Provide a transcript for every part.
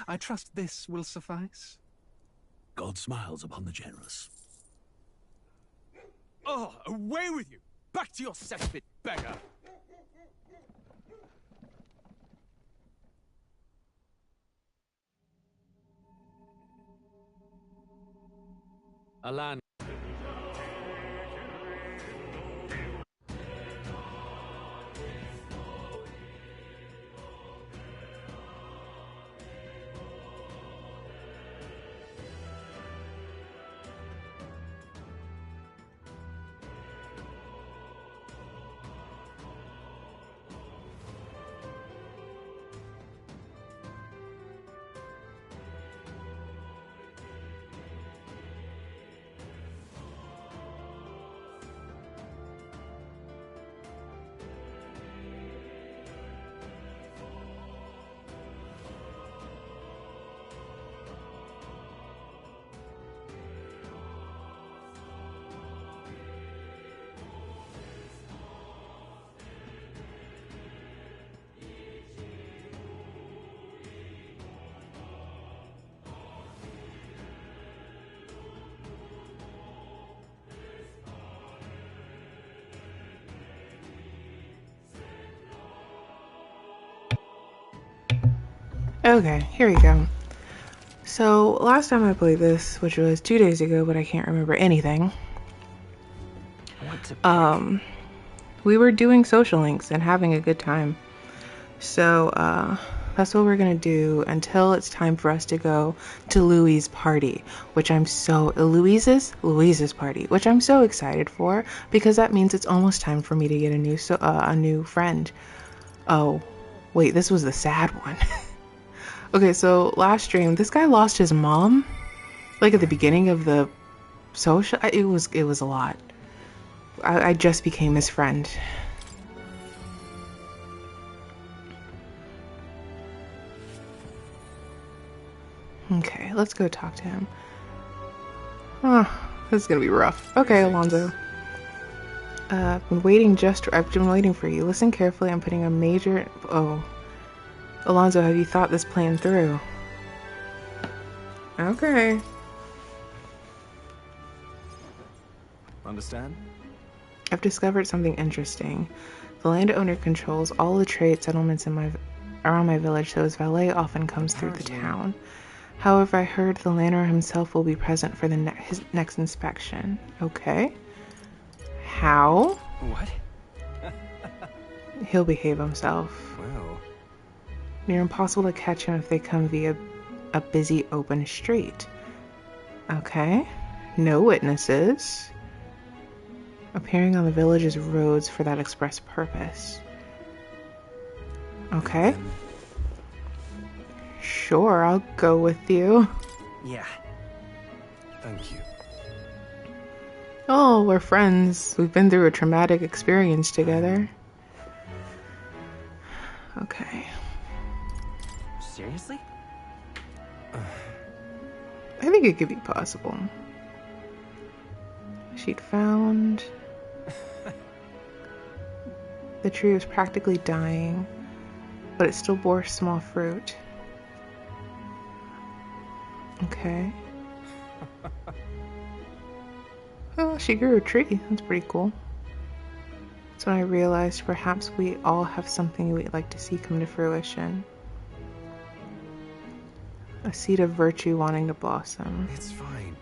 I trust this will suffice. God smiles upon the generous. Oh, away with you! Back to your cesspit, beggar! Alan. Okay, here we go. So, last time I played this, which was 2 days ago, but I can't remember anything. We were doing social links and having a good time. So, that's what we're gonna do until it's time for us to go to Louise's party, which I'm so, Louise's party, which I'm so excited for, because that means it's almost time for me to get a new friend. Oh, wait, this was the sad one. Okay, so last stream, this guy lost his mom, like at the beginning of the social. It was a lot. I just became his friend. Okay, let's go talk to him. Oh, this is gonna be rough. Okay, Alonzo. I've been waiting for you. Listen carefully. I'm putting a major. Oh. Alonzo, have you thought this plan through? Okay. Understand? I've discovered something interesting. The landowner controls all the trade settlements around my village, so his valet often comes through the town. However, I heard the landowner himself will be present for his next inspection. Okay. How? What? He'll behave himself. Well... Near impossible to catch him if they come via a busy open street. Okay. No witnesses. Appearing on the village's roads for that express purpose. Okay. Sure, I'll go with you. Yeah. Thank you. Oh, we're friends. We've been through a traumatic experience together. Okay. Seriously? I think it could be possible. She'd found... The tree was practically dying, but it still bore small fruit. Okay. Oh, she grew a tree. That's pretty cool. That's when I realized perhaps we all have something we'd like to see come to fruition. A seed of virtue wanting to blossom. It's fine.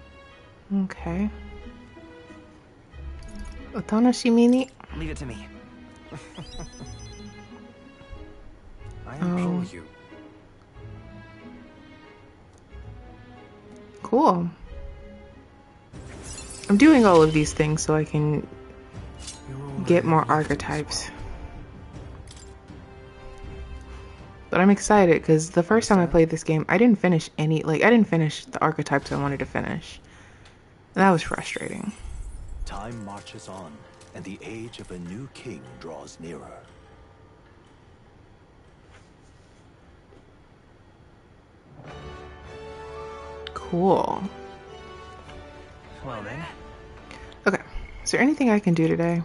Okay. Otonoshimi. Leave it to me. I implore you. Cool. I'm doing all of these things so I can get more archetypes. But I'm excited because the first time I played this game, I didn't finish the archetypes I wanted to finish. And that was frustrating. Time marches on, and the age of a new king draws nearer. Cool. Well then. Okay. Is there anything I can do today?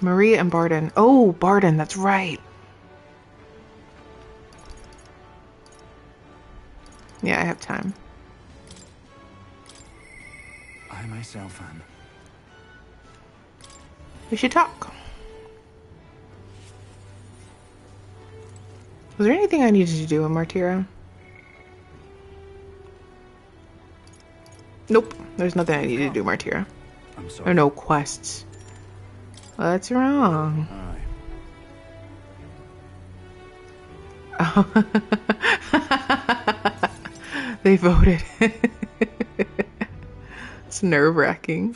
Maria and Barden. Oh, Barden, that's right. Yeah, I have time. I myself am. We should talk. Was there anything I needed to do in Martira? Nope. There's nothing I needed to do in Martira. I'm sorry. There are no quests. What's wrong? Aye. They voted. It's nerve-wracking.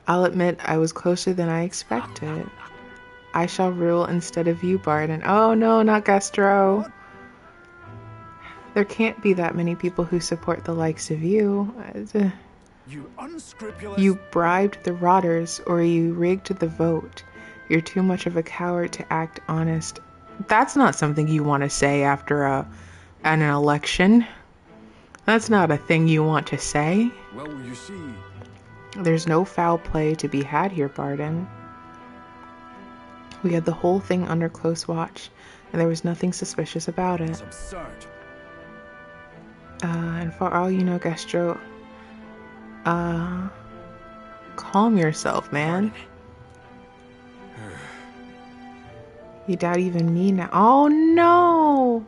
I'll admit I was closer than I expected. I shall rule instead of you, Barden. Oh no, not Gastro. What? There can't be that many people who support the likes of you. You unscrupulous. You bribed the rotters, or you rigged the vote. You're too much of a coward to act honest. That's not something you want to say after an election. That's not a thing you want to say. Well, you see. There's no foul play to be had here, Barden. We had the whole thing under close watch, and there was nothing suspicious about it. It's absurd. And for all you know, Gastro, calm yourself, man. You doubt even me now. Oh no!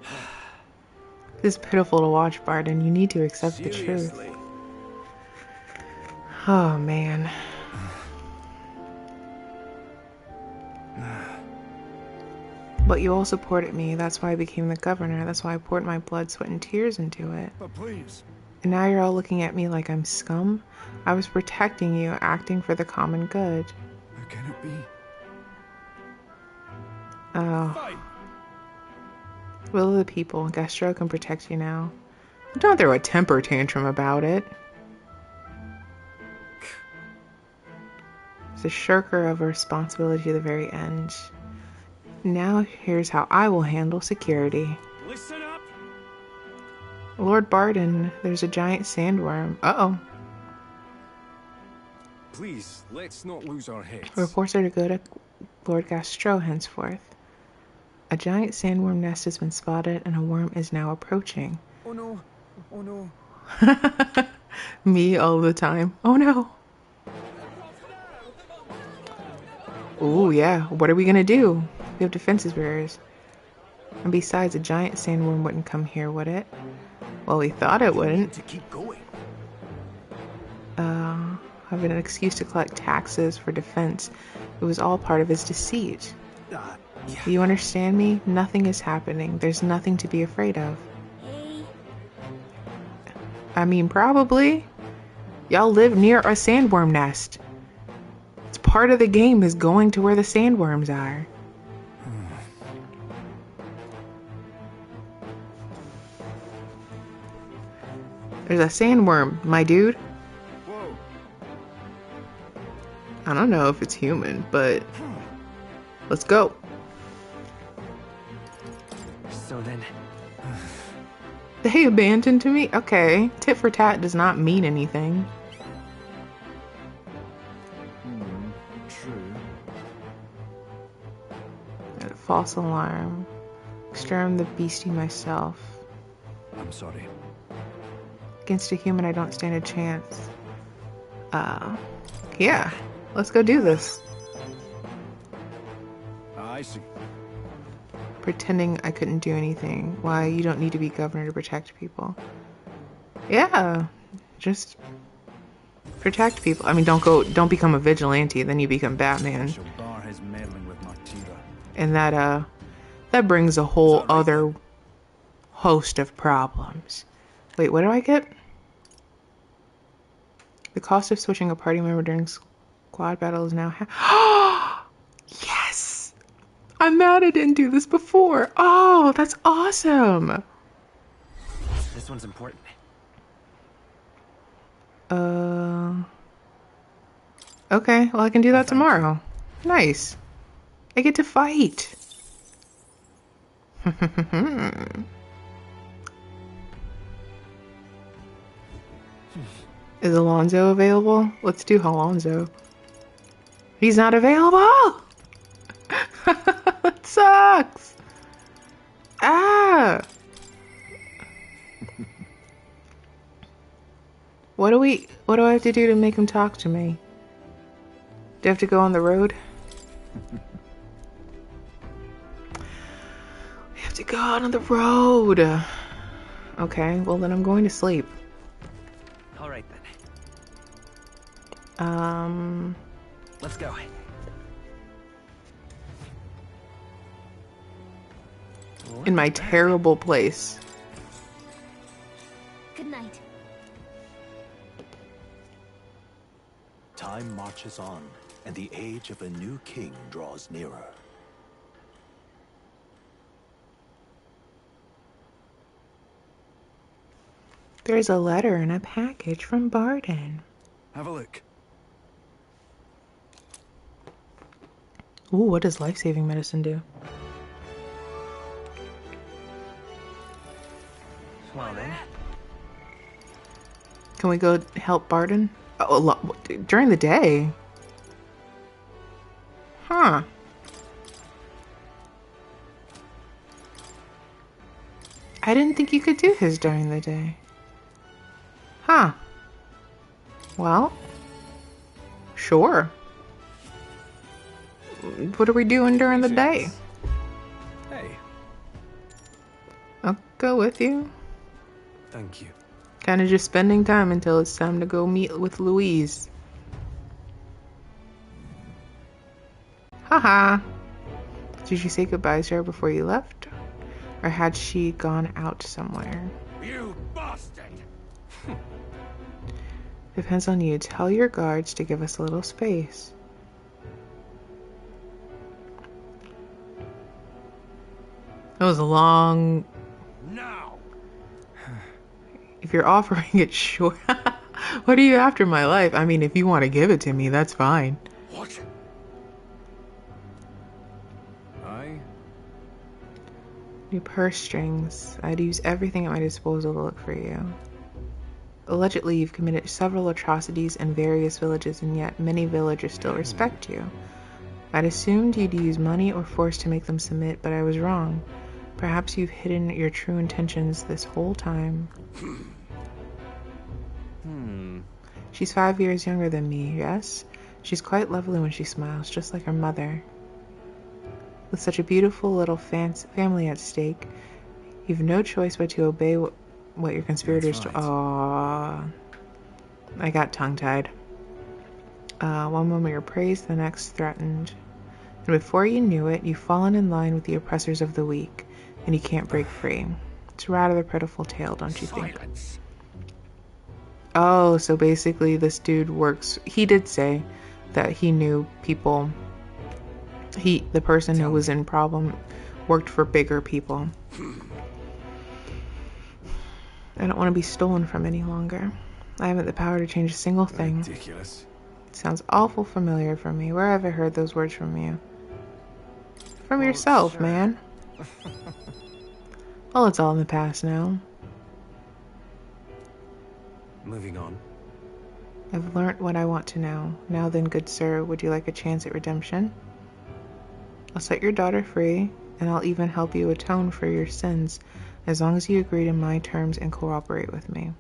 This is pitiful to watch, Barden. You need to accept the truth. Seriously. Oh man. But you all supported me. That's why I became the governor. That's why I poured my blood, sweat, and tears into it. But please. And now you're all looking at me like I'm scum? I was protecting you, acting for the common good. How can it be? Oh. Fight. Will of the people. Gastro can protect you now. Don't throw a temper tantrum about it. It's a shirker of a responsibility to the very end. Now here's how I will handle security. Listen up. Lord Barden, there's a giant sandworm. Uh-oh. Please, let's not lose our heads. Reports are to go to Lord Gastro henceforth. A giant sandworm nest has been spotted and a worm is now approaching. Oh no. Oh no. Me all the time. Oh no. Ooh, yeah. What are we gonna do? We have defenses barriers. And besides, a giant sandworm wouldn't come here, would it? Well, we thought it wouldn't. To keep going. Have an excuse to collect taxes for defense. It was all part of his deceit. Yeah. Do you understand me? Nothing is happening. There's nothing to be afraid of. I mean, probably. Y'all live near a sandworm nest. It's part of the game is going to where the sandworms are. There's a sandworm, my dude. Whoa. I don't know if it's human, but let's go. So then. They abandoned to me? Okay. Tit for tat does not mean anything. True. False alarm. Exterminate the beastie myself. I'm sorry. Against a human, I don't stand a chance. Yeah. Let's go do this. I see. Pretending I couldn't do anything. Why, you don't need to be governor to protect people. Yeah. Just protect people. I mean, don't become a vigilante, then you become Batman. Shall bar his meddling with Martira. And that brings a whole other host of problems. Wait, what do I get? The cost of switching a party member during squad battle is now Yes! I'm mad I didn't do this before. Oh, that's awesome. This one's important. Okay, well I can do that tomorrow. Nice. I get to fight. Is Alonzo available? Let's do Alonzo. He's not available! That sucks! Ah! What do I have to do to make him talk to me? Do I have to go on the road? We have to go out on the road. Okay, well then I'm going to sleep. All right then. Let's go. In my terrible place. Good night. Time marches on, and the age of a new king draws nearer. There's a letter and a package from Barden. Have a look. Ooh, what does life-saving medicine do? Well then. Can we go help Barden? Oh, during the day? Huh. I didn't think you could do his during the day. Huh. Well, sure. What are we doing during the day? Hey. I'll go with you. Thank you. Kind of just spending time until it's time to go meet with Louise. Haha. Did you say goodbye to her before you left? Or had she gone out somewhere? You bastard! Depends on you. Tell your guards to give us a little space. That was a long... Now! If you're offering it, sure. What are you after my life? I mean, if you want to give it to me, that's fine. What? New purse strings. I'd use everything at my disposal to look for you. Allegedly, you've committed several atrocities in various villages, and yet many villagers still respect you. I'd assumed you'd use money or force to make them submit, but I was wrong. Perhaps you've hidden your true intentions this whole time. She's 5 years younger than me, yes? She's quite lovely when she smiles, just like her mother. With such a beautiful little family at stake, you've no choice but to obey what your conspirators do. Aww. I got tongue-tied. One moment you're praised, the next threatened. And before you knew it, you've fallen in line with the oppressors of the weak, and you can't break free. It's a rather pitiful tale, don't you think? Oh, so basically this dude works... He did say that he knew people... The person who was in problem worked for bigger people. I don't want to be stolen from any longer. I haven't the power to change a single thing. Ridiculous. It sounds awful familiar for me. Where have I heard those words from you? From yourself, sure. Man. Well, it's all in the past now. Moving on. I've learnt what I want to know. Now then, good sir, would you like a chance at redemption? I'll set your daughter free, and I'll even help you atone for your sins, as long as you agree to my terms and cooperate with me.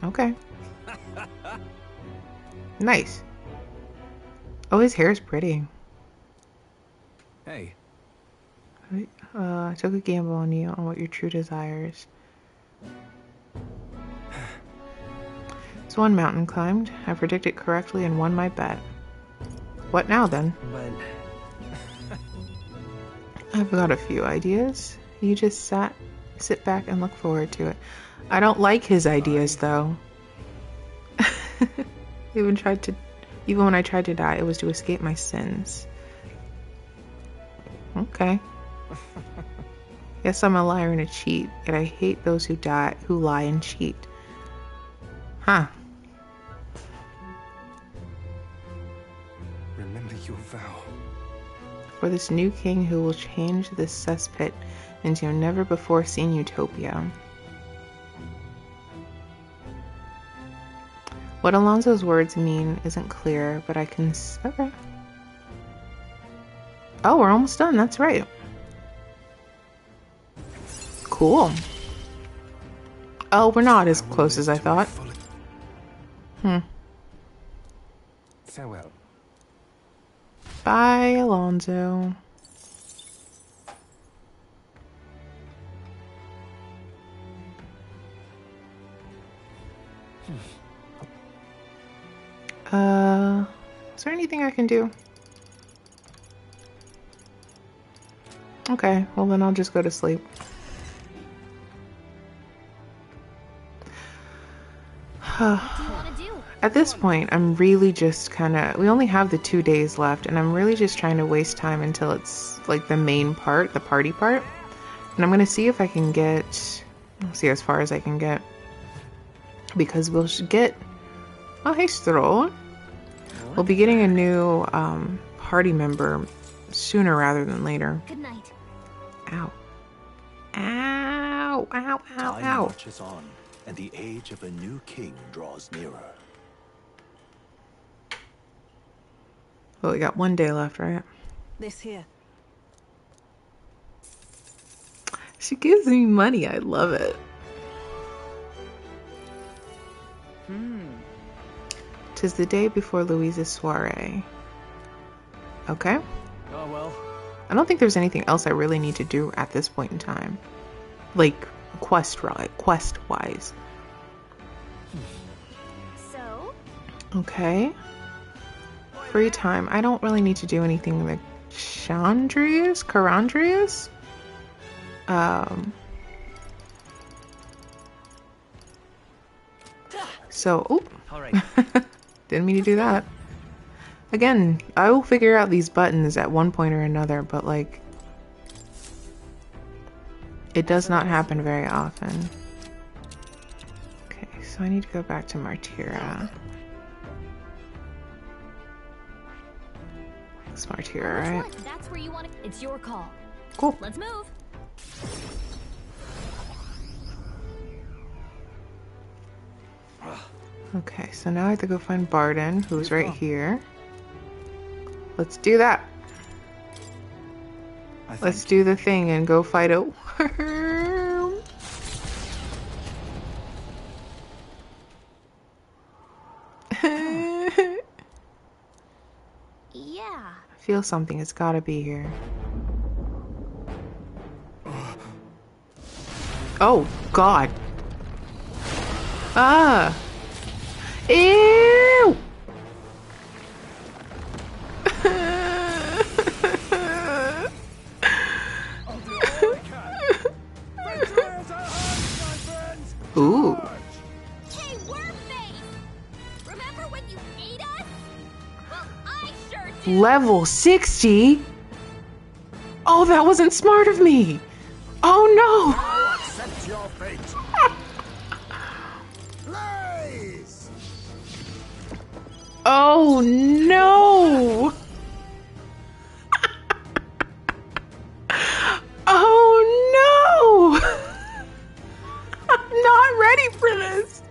Okay. Nice. Oh, his hair is pretty. Hey. I took a gamble on you, on what your true desires. It's one mountain climbed. I predicted correctly and won my bet. What now, then? But... I've got a few ideas. You just sit back and look forward to it. I don't like his ideas, though. Even when I tried to die, it was to escape my sins. Okay. Yes, I'm a liar and a cheat, yet I hate those who lie and cheat. Huh. Remember your vow. For this new king who will change this cesspit into a never-before-seen utopia. What Alonso's words mean isn't clear, but I can... Okay. Oh, we're almost done. That's right. Cool. Oh, we're not as close as I thought. Farewell. Bye, Alonzo. Is there anything I can do? Okay, well then I'll just go to sleep. At this point, I'm really just kind of... We only have the 2 days left, and I'm really just trying to waste time until it's, like, the main part, the party part. And I'm going to see if I can get... I'll see as far as I can get. Because we'll get... Oh, hey, Stroll. We'll be getting a new party member sooner rather than later. Good night. Ow. Ow, ow, ow, Time ow. marches on, and the age of a new king draws nearer. Well, we got 1 day left, right? This here. She gives me money. I love it. Tis the day before Louise's soiree. Okay. Oh well. I don't think there's anything else I really need to do at this point in time. Like, quest-wise. So? Okay. Free time. I don't really need to do anything like Carandrius? So, oh. All right. Didn't mean to do that. Again, I will figure out these buttons at one point or another, but like, it does not happen very often. Okay, so I need to go back to Martira. It's Martira, right? That's where you want it. It's your call. Cool. Let's move. Okay, so now I have to go find Barden, who's right here. Let's do that. Let's do the thing and go fight a worm. Yeah. I feel something. It's gotta be here. Oh, God. Ah. Ew! Ooh. Hey, Wormface! Remember when you ate us? Well, I sure do. Level 60? Oh, that wasn't smart of me. Oh, no. Accept your fate. Blaze! Oh, no. Oh, no. I'm not ready for this.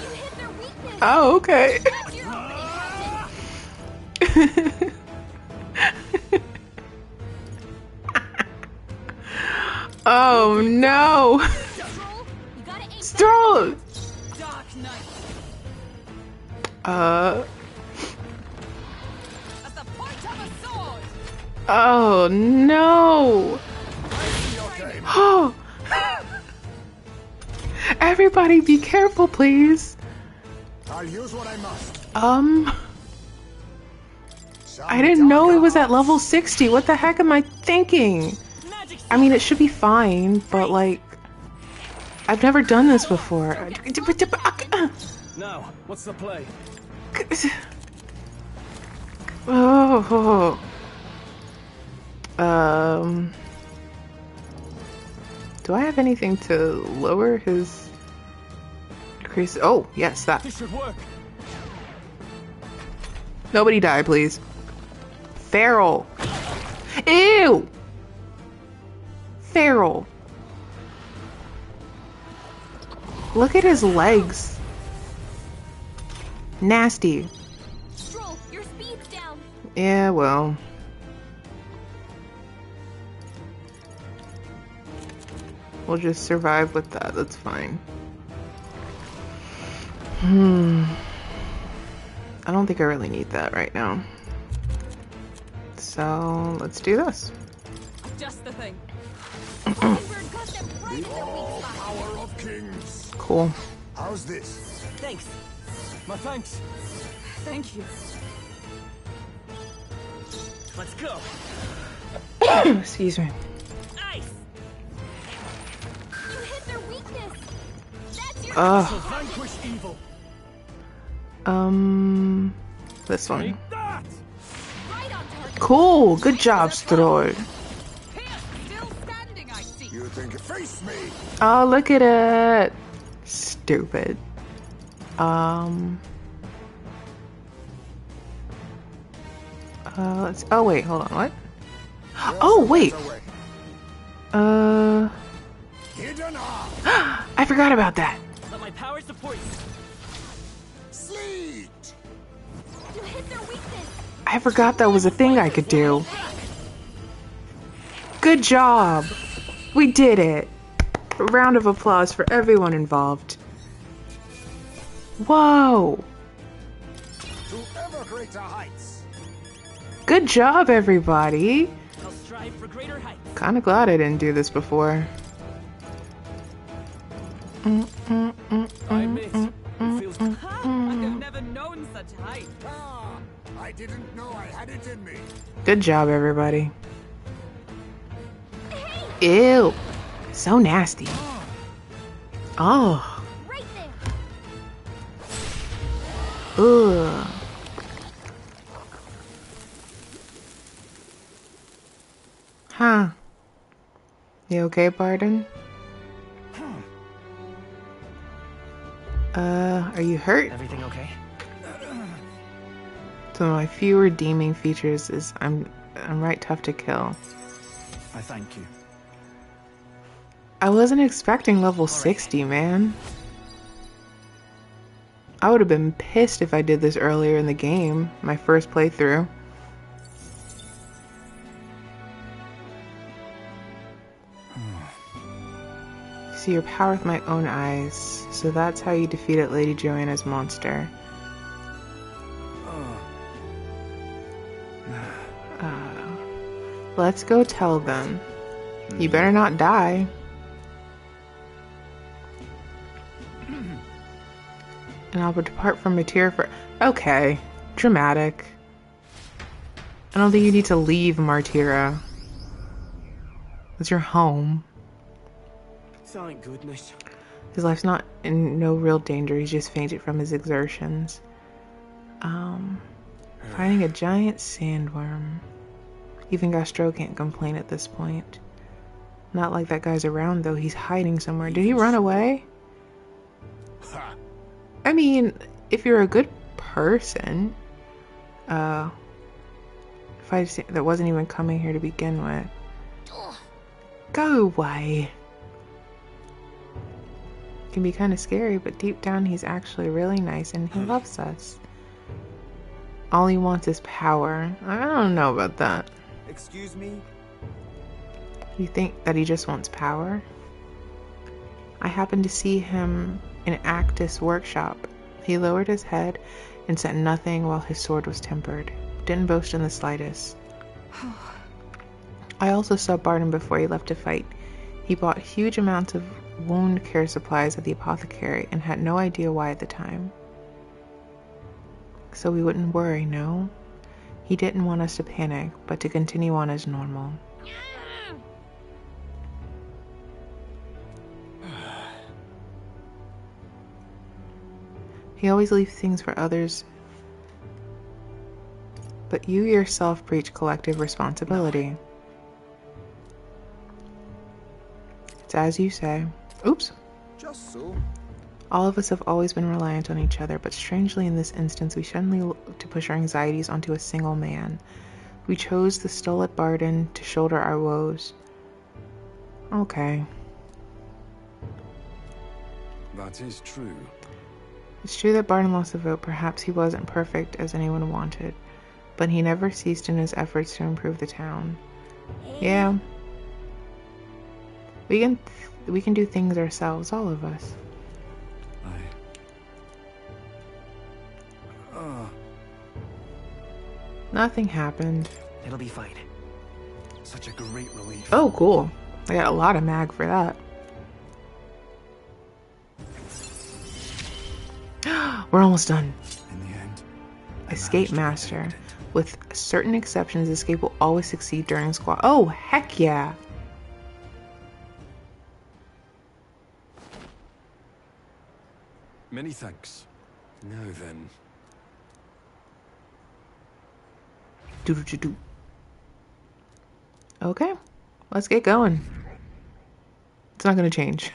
You hit their weakness. Oh, okay. That's your opening, Oh, no. Stroll, you gotta aim Stroll. Dark Knight. At the point of a sword. Oh, no. Oh. Everybody be careful, please. I'll use what I must. I didn't know it was at level 60. What the heck am I thinking? I mean, it should be fine, but like, I've never done this before. Now, what's the play? Oh. Do I have anything to lower his decrease? Oh, yes, that. This should work. Nobody die, please. Feral. Ew. Feral. Look at his legs. Nasty. Stroll, your speed's down. Yeah, well. We'll just survive with that. That's fine. I don't think I really need that right now. So let's do this. Just the thing. Mockingbird got them right in their weak spot. Power of kings. Cool. How's this? Thanks. My thanks. Thank you. Let's go. Excuse me. Nice. You hit their weakness. That's your Vanquish evil. This one. Take that. right on target. Cool. Good job, Stroll. Still standing, I see. You think you face me? Oh, look at it. Stupid. Let's. Oh wait, hold on. What? Oh wait. Hidden arm. I forgot about that. Let my power support you. Sleet. You hit their weakness. I forgot that was a thing I could do. Good job. We did it. A round of applause for everyone involved. Whoa. To ever greater heights. Good job, everybody. I'll strive for greater heights. Kind of glad I didn't do this before. I miss. It feels. I have never known such height. Ah, I didn't know I had it in me. Good job, everybody. Ew. So nasty. Oh. Right there. Ugh. Huh. You okay, Barden? Are you hurt? Everything okay? So my few redeeming features is I'm right tough to kill. I thank you. I wasn't expecting level 60, man. I would have been pissed if I did this earlier in the game, my first playthrough. See your power with my own eyes. So that's how you defeated Lady Joanna's monster. Let's go tell them. You better not die. And I'll depart from Materia for... Okay. Dramatic. I don't think you need to leave Martira. It's your home. Thank goodness. His life's not in no real danger. He's just fainted from his exertions. Finding a giant sandworm. Even Gastro can't complain at this point. Not like that guy's around, though. He's hiding somewhere. Did he run away? I mean, if you're a good person, if that wasn't even coming here to begin with, go away. Can be kind of scary, but deep down he's actually really nice and he loves us. All he wants is power. I don't know about that. Excuse me? You think that he just wants power? I happened to see him in Actus' workshop. He lowered his head and said nothing while his sword was tempered. Didn't boast in the slightest. I also saw Barton before he left to fight. He bought huge amounts of wound care supplies at the apothecary and had no idea why at the time. So we wouldn't worry, no? He didn't want us to panic, but to continue on as normal. He always leaves things for others, but you yourself preach collective responsibility. It's as you say. Oops. Just so. All of us have always been reliant on each other, but strangely in this instance we suddenly look to push our anxieties onto a single man. We chose the stolid Barden to shoulder our woes. Okay. That is true. It's true that Barden lost the vote. Perhaps he wasn't perfect as anyone wanted, but he never ceased in his efforts to improve the town. Yeah. We can do things ourselves, all of us. Nothing happened. It'll be fine. Such a great relief. Oh, cool. I got a lot of mag for that. We're almost done. In the end, Escape Master. With certain exceptions, escape will always succeed during squad. Oh, heck yeah. many thanks. Now then. Do. Okay, let's get going. It's not going to change.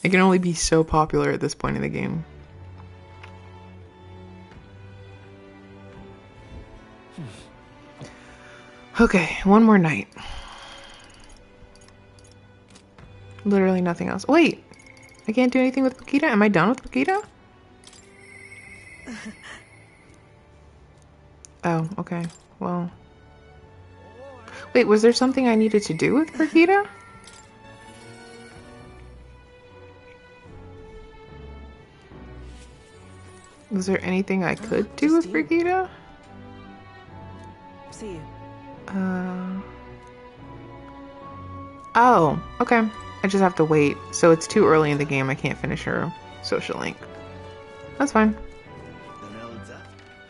It can only be so popular at this point in the game. Okay, one more night. Literally nothing else. Wait, I can't do anything with Paquita? Am I done with Paquita? Oh, okay. Well. Wait, was there something I needed to do with Paquita? Was there anything I could do with Brigitte? See you. Oh, okay. I just have to wait. So it's too early in the game. I can't finish her social link. That's fine.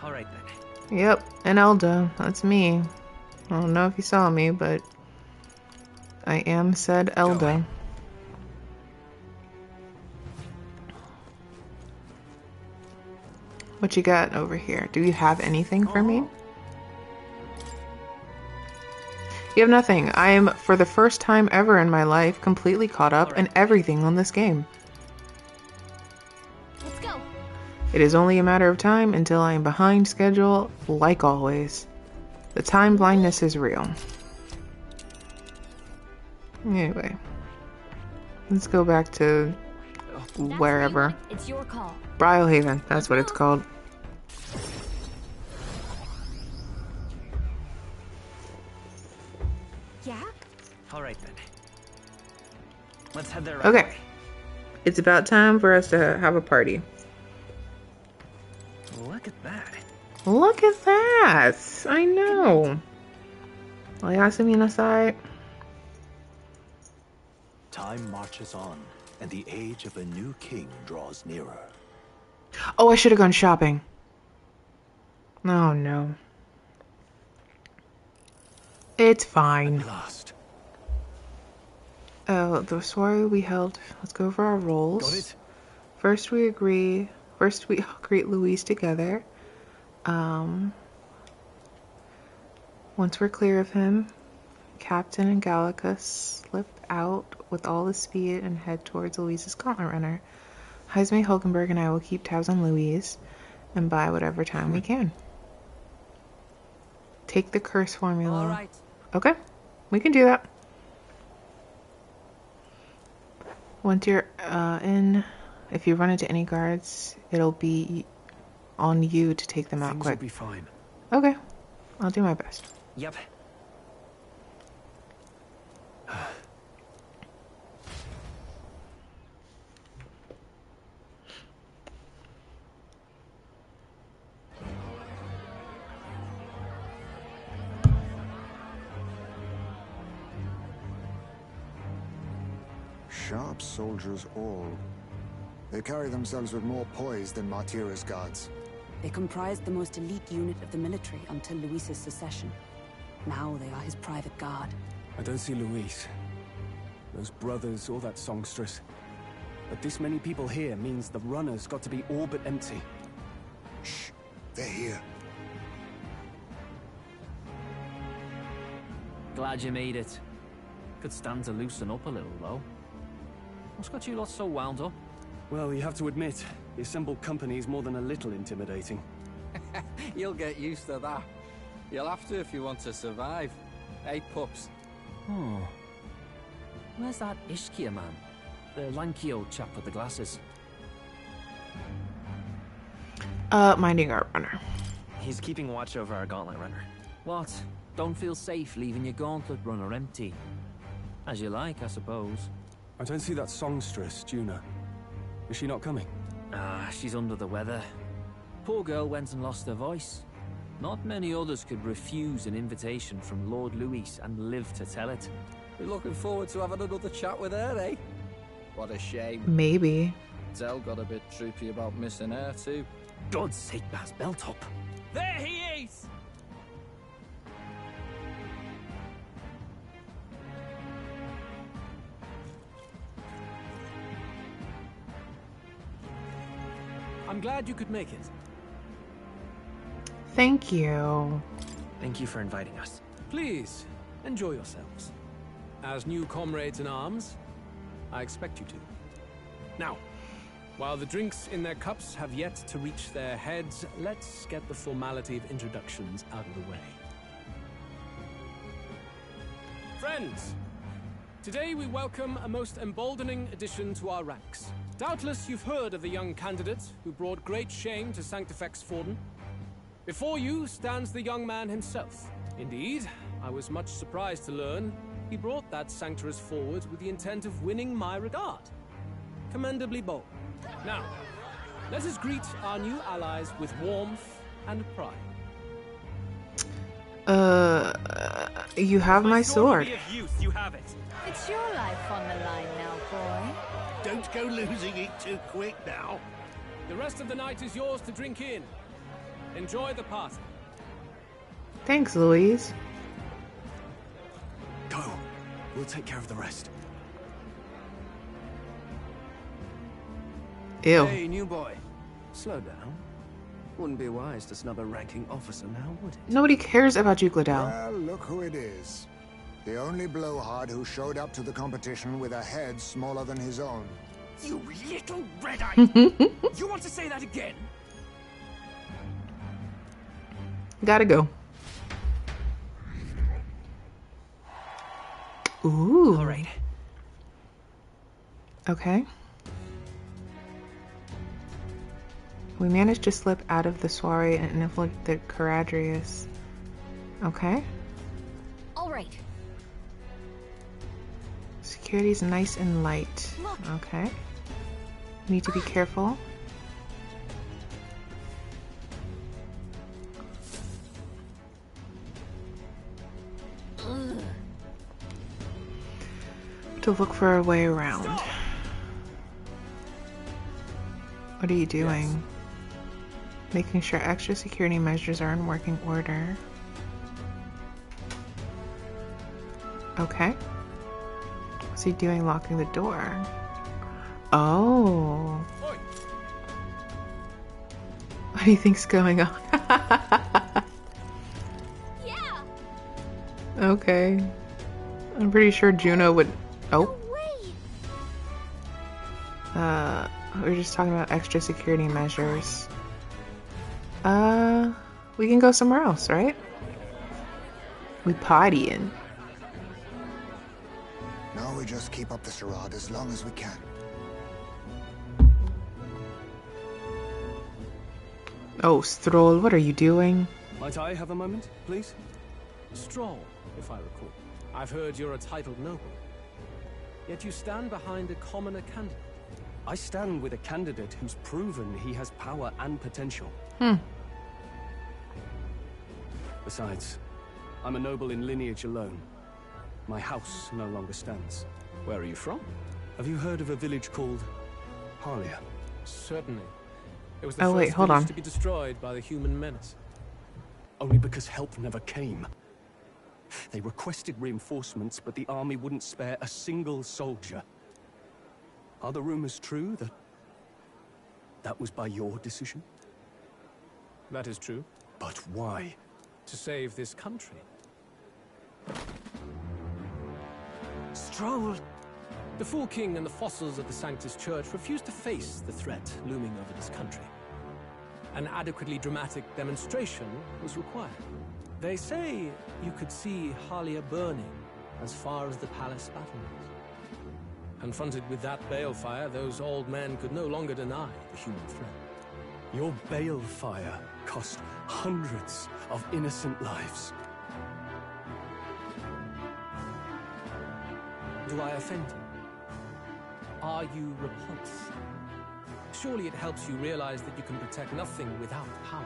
Alright then. Yep, and Elda. That's me. I don't know if you saw me, but I am said Elda. What you got over here? Do you have anything for me? You have nothing. I am, for the first time ever in my life, completely caught up in everything on this game. Let's go. It is only a matter of time until I am behind schedule, like always. The time blindness is real. Anyway. Let's go back to wherever. Right, it's your call. Brylehaven, that's what it's called. Yeah? Alright then. Let's head there right Okay. away. It's about time for us to have a party. Look at that. Look at that! I know. Aside. Time marches on, and the age of a new king draws nearer. Oh, I should have gone shopping. Oh no. It's fine. last. Oh, the soiree we held. Let's go over our roles. Got it? First we all greet Louise together. Once we're clear of him, Captain and Gallica slip out with all the speed and head towards Louise's gauntlet runner. Heisme, Hulkenberg, and I will keep tabs on Louise and buy whatever time we can. Take the curse formula. Alright. Okay, we can do that. Once you're in, if you run into any guards, it'll be on you to take them out Things quick. will be fine. Okay, I'll do my best. Yep. Sharp soldiers all. They carry themselves with more poise than Martira's guards. They comprised the most elite unit of the military until Luis's secession. Now they are his private guard. I don't see Luis, those brothers, or that songstress. But this many people here means the runner's got to be all but empty. Shh, they're here. Glad you made it. Could stand to loosen up a little, though. What's got you lot so wound up? Well, you have to admit, the assembled company is more than a little intimidating. You'll get used to that. You'll have to if you want to survive. Hey, pups. Hmm. Where's that Ishkia man? The lanky old chap with the glasses. Minding our runner. He's keeping watch over our gauntlet runner. What? Don't feel safe leaving your gauntlet runner empty? As you like, I suppose. I don't see that songstress, Juna. Is she not coming? Ah, she's under the weather. Poor girl went and lost her voice. Not many others could refuse an invitation from Lord Louis and live to tell it. We're looking forward to having another chat with her, eh? What a shame. Maybe. Zell got a bit droopy about missing her, too. God's sake, Baz, belt up. There he is! I'm glad you could make it. Thank you. Thank you for inviting us. Please, enjoy yourselves. As new comrades in arms, I expect you to. Now, while the drinks in their cups have yet to reach their heads, let's get the formality of introductions out of the way. Friends, today we welcome a most emboldening addition to our ranks. Doubtless you've heard of the young candidate who brought great shame to Sanctifex Forden. Before you stands the young man himself. Indeed, I was much surprised to learn he brought that sanctuary forward with the intent of winning my regard. Commendably bold. Now, let us greet our new allies with warmth and pride. You have my sword. You have it. It's your life on the line now, boy. Don't go losing it too quick now. The rest of the night is yours to drink in. Enjoy the party. Thanks, Louise. Go. We'll take care of the rest. Ew. Hey, new boy. Slow down. Wouldn't be wise to snub a ranking officer now, would it? Nobody cares about Duke Liddell. Well, look who it is. The only blowhard who showed up to the competition with a head smaller than his own. You little red-eye! You want to say that again? Gotta go. Ooh. All right. Okay. We managed to slip out of the soiree and inflict the Caradrius. Okay. All right. Security's nice and light. Look. Okay. Need to be careful. To look for a way around. What are you doing? Yes. Making sure extra security measures are in working order. Okay. What's he doing locking the door? Oh. What do you think's going on? Yeah. Okay. I'm pretty sure Juno would... Oh. No, we were just talking about extra security measures. We can go somewhere else, right? We partying. Now we just keep up the charade as long as we can. Oh, Stroll, what are you doing? Might I have a moment, please? Stroll, if I recall. I've heard you're a titled noble. Yet you stand behind a commoner candidate. I stand with a candidate who's proven he has power and potential. Besides, I'm a noble in lineage alone. My house no longer stands. Where are you from? Have you heard of a village called Harlia? Certainly. It was the Oh, wait, first hold village on. to be destroyed by the human menace. Only because help never came. They requested reinforcements, but the army wouldn't spare a single soldier. Are the rumors true that was by your decision? That is true. But why? To save this country. Stroll! The Fool King and the fossils of the Sanctus Church refused to face the threat looming over this country. An adequately dramatic demonstration was required. They say you could see Harlia burning as far as the palace battlements. Confronted with that balefire, those old men could no longer deny the human threat. Your balefire cost hundreds of innocent lives. do I offend you? Are you repulsed? Surely it helps you realize that you can protect nothing without power.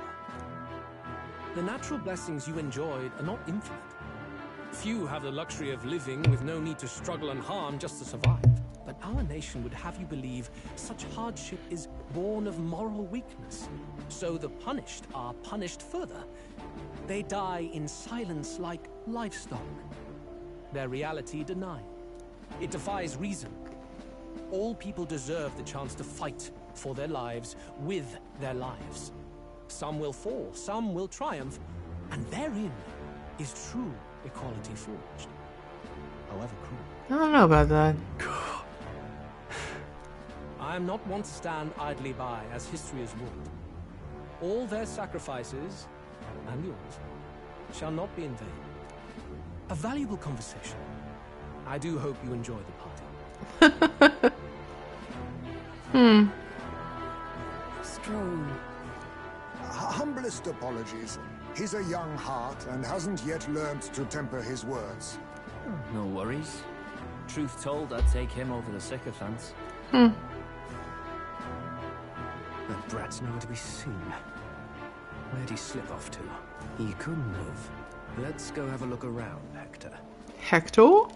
The natural blessings you enjoyed are not infinite. Few have the luxury of living with no need to struggle and harm just to survive. But our nation would have you believe such hardship is born of moral weakness. So the punished are punished further. They die in silence like livestock. Their reality denied. It defies reason. All people deserve the chance to fight for their lives with their lives. Some will fall, some will triumph, and therein is true equality forged. However cruel. I don't know about that. I am not one to stand idly by as history has wrought. All their sacrifices, and yours, shall not be in vain. A valuable conversation. I do hope you enjoy the party. Strong. Humblest apologies. He's a young heart and hasn't yet learned to temper his words. No worries. Truth told, I'd take him over the sycophants. That brat's nowhere to be seen. Where'd he slip off to? He couldn't have. Let's go have a look around, Hector. Hector?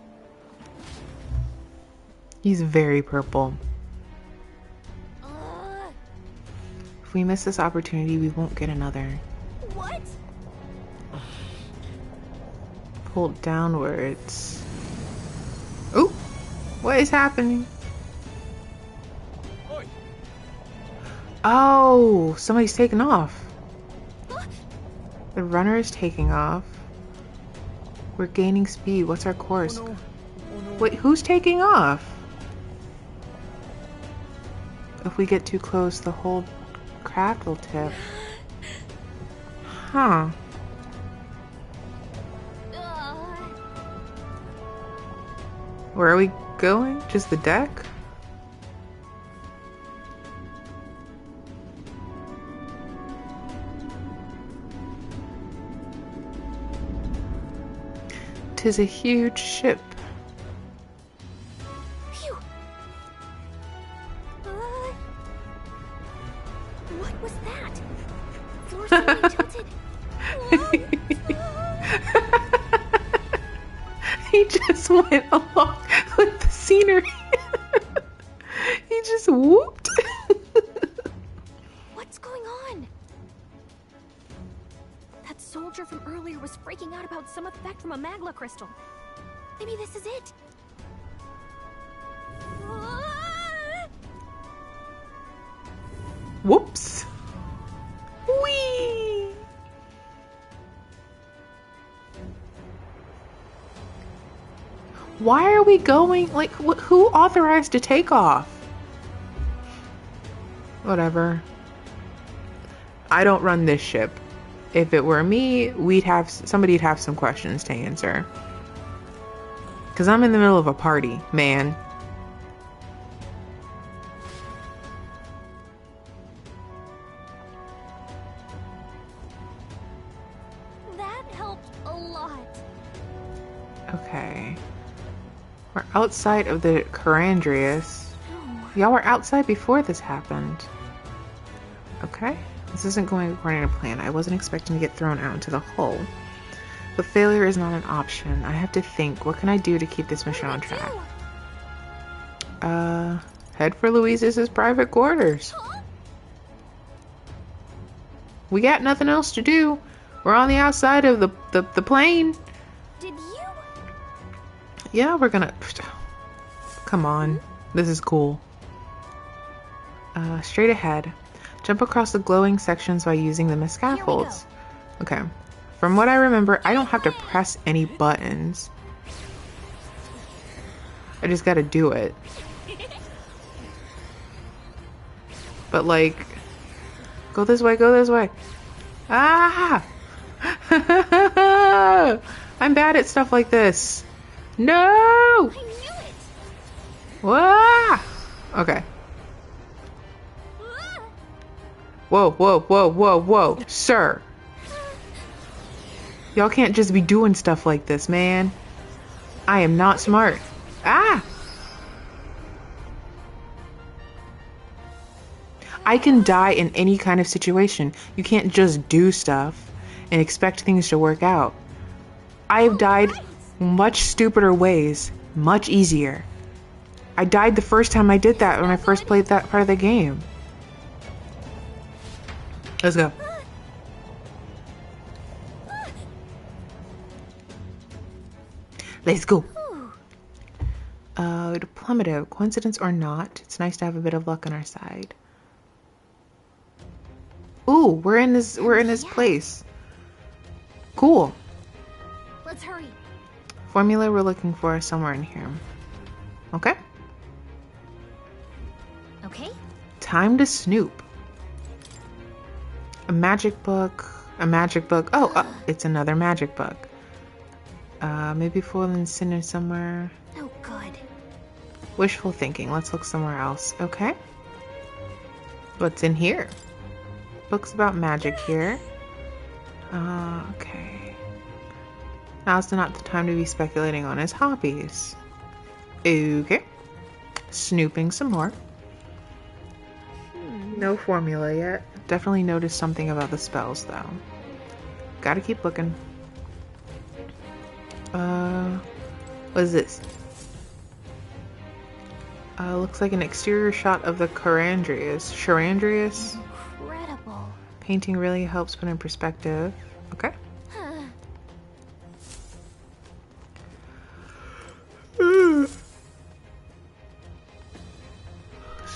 He's very purple. If we miss this opportunity, we won't get another. What? Pull downwards. Oh! What is happening? Oh! Somebody's taking off. The runner is taking off. We're gaining speed. What's our course? Oh no. Wait, who's taking off? If we get too close, the whole craft will tip. Huh. Where are we going? Just the deck? Tis a huge ship. Phew. What was that? Floor suddenly tilted. He just went along with the scenery. He just whooped. What's going on? That soldier from earlier was freaking out about some effect from a magma crystal. Maybe this is it. Whoops. Whee! Why are we going? Like, who authorized to take off? Whatever. I don't run this ship. If it were me, somebody'd have some questions to answer. Because I'm in the middle of a party, man. That helped a lot. Okay. We're outside of the Carandrius. Y'all were outside before this happened. Okay. This isn't going according to plan. I wasn't expecting to get thrown out into the hull. But failure is not an option. I have to think. What can I do to keep this mission on track? Head for Louise's private quarters. We got nothing else to do. We're on the outside of the plane. Did you? Yeah, we're gonna... Come on. This is cool. Straight ahead. Jump across the glowing sections by using the scaffolds. Okay. From what I remember, I don't have to press any buttons. I just gotta do it. But like... Go this way, go this way. Ah! I'm bad at stuff like this. No! I knew it. Wah! Okay. Whoa, whoa, whoa, whoa, whoa. Sir. Y'all can't just be doing stuff like this, man. I am not smart. Ah! I can die in any kind of situation. You can't just do stuff and expect things to work out. I have died much stupider ways, much easier. I died the first time I did that when I first played that part of the game. Let's go. Let's go. Plummetive. Coincidence or not, it's nice to have a bit of luck on our side. Ooh, we're in this place. Cool. Let's hurry. Formula we're looking for is somewhere in here. Okay. Okay. Time to snoop. A magic book. A magic book. Oh, it's another magic book. Maybe Fallen Sinner somewhere. Oh, good. Wishful thinking. Let's look somewhere else. Okay. What's in here? Books about magic here. Okay. Now's not the time to be speculating on his hobbies. Okay. Snooping some more. No formula yet. Definitely noticed something about the spells though. Gotta keep looking. What is this? Looks like an exterior shot of the Charandrius. Incredible. Painting really helps put in perspective. Okay.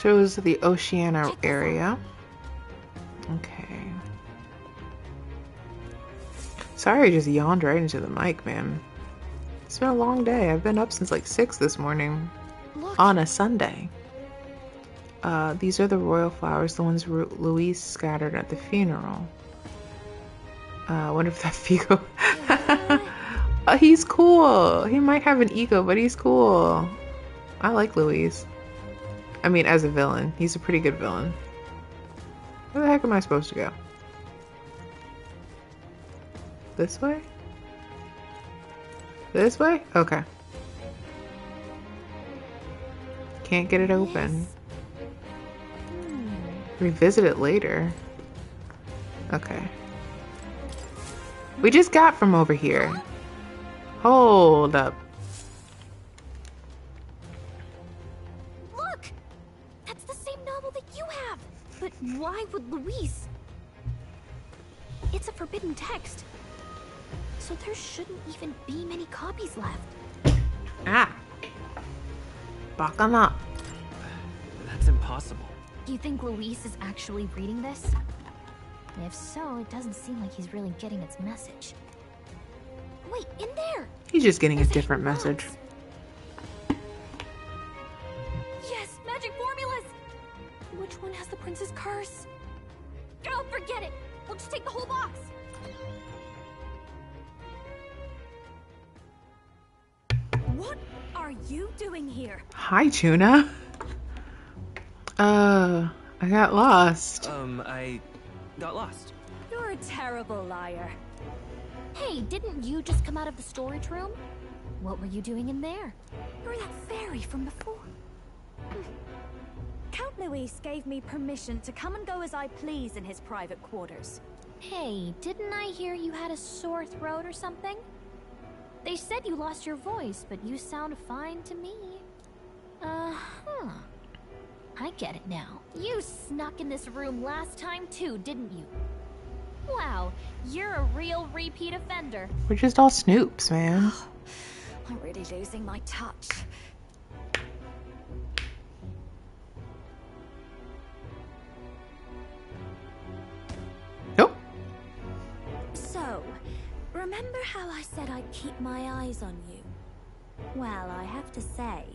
Shows the Oceania area. Okay. Sorry I just yawned right into the mic, man. It's been a long day. I've been up since like 6 this morning. Look. On a Sunday. These are the royal flowers, the ones Louise scattered at the funeral. I wonder if that Figo... he's cool. He might have an ego, but he's cool. I like Louise. I mean, as a villain. He's a pretty good villain. Where the heck am I supposed to go? This way? This way? Okay. Can't get it open. Revisit it later. Okay. We just got from over here. Hold up. Look! That's the same novel that you have! But why would Louise? It's a forbidden text. So there shouldn't even be many copies left. Ah. Baka. That's impossible. You think Louise is actually reading this? If so, it doesn't seem like he's really getting its message. Wait, in there! He's just getting a different message. Yes, magic formulas! Which one has the prince's curse? Oh, forget it! We'll just take the whole box! What are you doing here? Hi, Tuna. I got lost. I got lost. You're a terrible liar. Hey, didn't you just come out of the storage room? What were you doing in there? You're that fairy from before. Count Luis gave me permission to come and go as I please in his private quarters. Hey, didn't I hear you had a sore throat or something? They said you lost your voice, but you sound fine to me. I get it now. You snuck in this room last time too, didn't you? Wow, you're a real repeat offender. We're just all snoops, man. I'm really losing my touch. Nope. So, remember how I said I'd keep my eyes on you? Well, I have to say,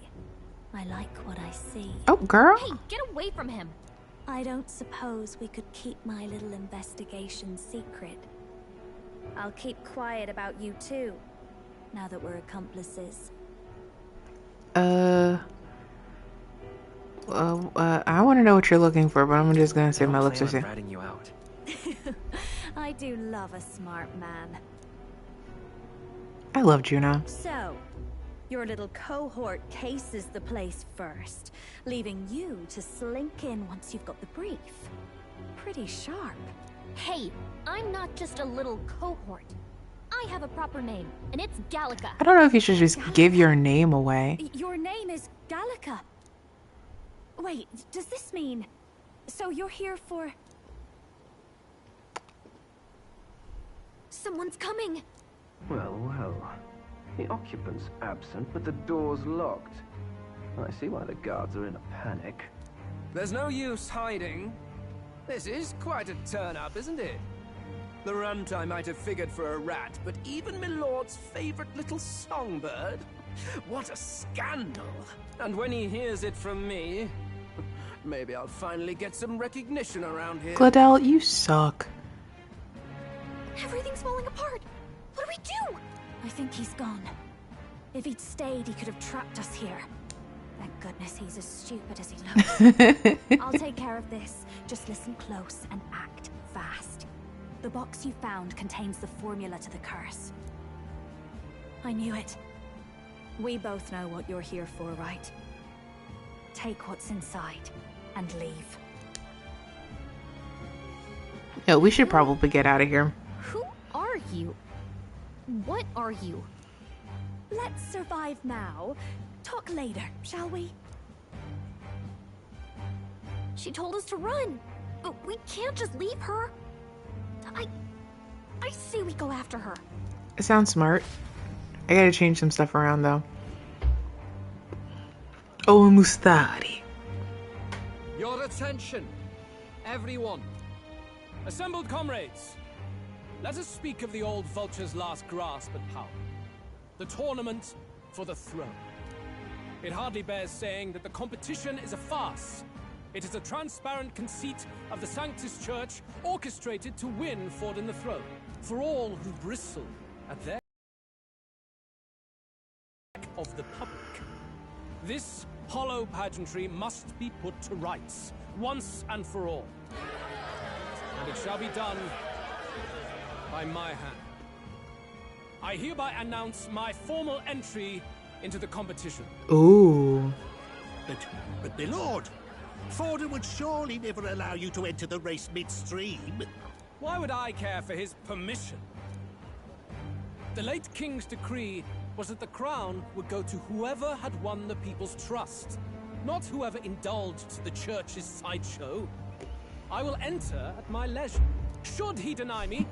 I like what I see. Oh, girl. Hey, get away from him. I don't suppose we could keep my little investigation secret. I'll keep quiet about you too, now that we're accomplices. I want to know what you're looking for, but I'm just gonna say my lips are sealed. Ratting you out. I do love a smart man. I love Juno. So, Your little cohort cases the place first, leaving you to slink in once you've got the brief. Pretty sharp. Hey, I'm not just a little cohort. I have a proper name, and it's Gallica. I don't know if you should just give your name away. Your name is Gallica. Wait, does this mean... So you're here for... Someone's coming. Well, well. The occupant's absent, but the door's locked. I see why the guards are in a panic. There's no use hiding. This is quite a turn-up, isn't it? The runt I might have figured for a rat, but even Milord's favorite little songbird? What a scandal! And when he hears it from me, maybe I'll finally get some recognition around here. Gladell, you suck. Everything's falling apart. What do we do? I think he's gone. If he'd stayed, he could have trapped us here. Thank goodness he's as stupid as he looks. I'll take care of this. Just listen close and act fast. The box you found contains the formula to the curse. I knew it. We both know what you're here for, right? Take what's inside and leave. Yeah, we should probably get out of here. Who are you? What are you? Let's survive now. Talk later, shall we? She told us to run, but we can't just leave her. I say we go after her. It sounds smart. I gotta change some stuff around though. Oh, Mustari. Your attention, everyone. Assembled comrades, let us speak of the old vulture's last grasp at power. The tournament for the throne. It hardly bears saying that the competition is a farce. It is a transparent conceit of the Sanctus Church orchestrated to win Forden the throne. For all who bristle at their of the public. This hollow pageantry must be put to rights, once and for all. And it shall be done by my hand. I hereby announce my formal entry into the competition. Ooh. But my lord, Forden would surely never allow you to enter the race midstream. Why would I care for his permission? The late king's decree was that the crown would go to whoever had won the people's trust, not whoever indulged the church's sideshow. I will enter at my leisure. Should he deny me,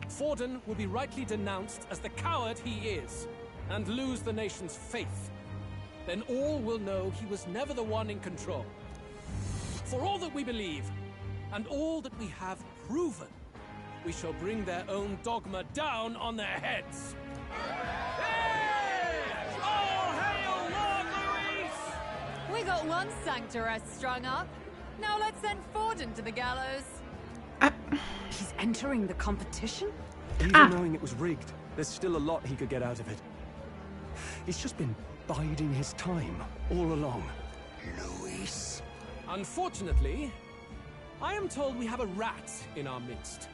Forden will be rightly denounced as the coward he is, and lose the nation's faith. Then all will know he was never the one in control. For all that we believe, and all that we have proven, we shall bring their own dogma down on their heads. Hey! All hail Lord Luis! We got one sanctoress strung up. Now let's send Forden to the gallows. He's entering the competition? Even knowing it was rigged, there's still a lot he could get out of it. He's just been biding his time all along. Luis. Unfortunately, I am told we have a rat in our midst,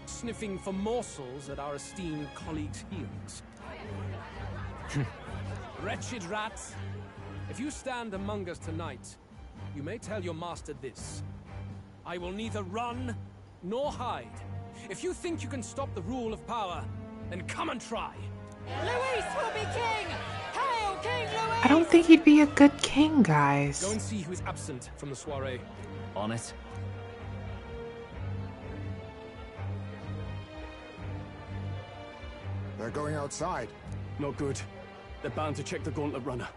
sniffing for morsels at our esteemed colleagues' heels. Wretched rat, if you stand among us tonight, you may tell your master this. I will neither run nor hide. If you think you can stop the rule of power, then come and try. Luis will be king! Hail King Luis! I don't think he'd be a good king, guys. Go and see who is absent from the soiree. On it. They're going outside. Not good. They're bound to check the gauntlet runner.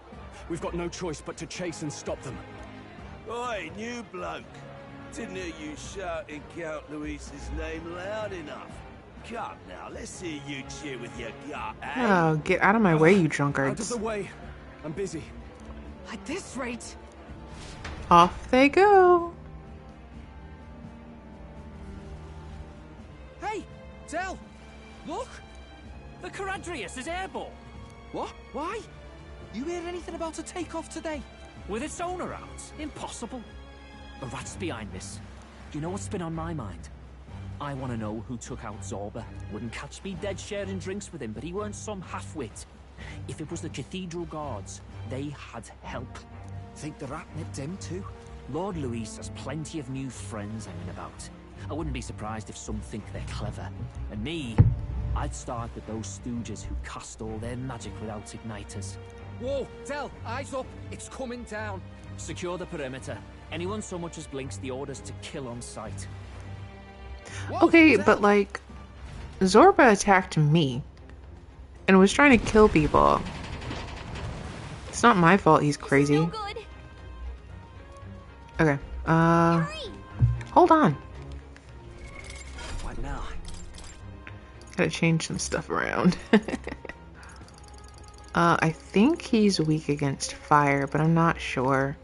We've got no choice but to chase and stop them. Oi, new bloke. Didn't hear you shouting Count Luis's name loud enough. Come now, let's hear you cheer with your gut, eh? Oh, get out of my way, you Out of drunkards. the way. I'm busy. At this rate... Off they go. Hey, Del! Look! The Caradrius is airborne! What? Why? You hear anything about a takeoff today? With its owner out? Impossible. The rat's behind this. Do you know what's been on my mind? I want to know who took out Zorba. Wouldn't catch me dead sharing drinks with him, but he weren't some half-wit. If it was the Cathedral Guards, they had help. Think the rat nipped him too? Lord Luis has plenty of new friends hanging about. I wouldn't be surprised if some think they're clever. And me, I'd start with those stooges who cast all their magic without igniters. Whoa, Del, eyes up. It's coming down. Secure the perimeter. Anyone so much as blinks, the orders to kill on sight. Okay, but like, Zorba attacked me and was trying to kill people. It's not my fault he's crazy. No good. Okay, hold on. What now? Gotta change some stuff around. I think he's weak against fire, but I'm not sure.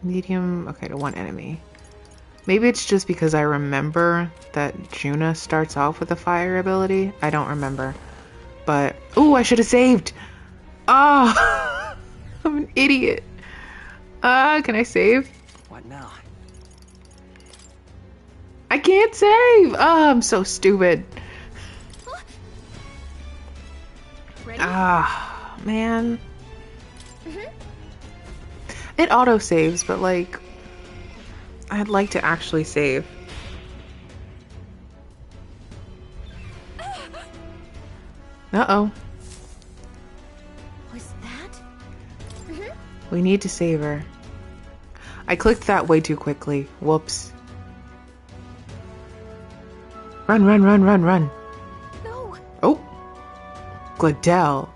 Medium, okay, to one enemy. Maybe it's just because I remember that Juna starts off with a fire ability. I don't remember. But, ooh, I should have saved. Ah, I'm an idiot. Can I save? What now? I can't save. Oh, I'm so stupid. Ah, man. It auto saves, but like, I'd like to actually save. Uh-oh. Was that? We need to save her. I clicked that way too quickly. Whoops. Run, run, run, run, run. No. Oh. Gladell.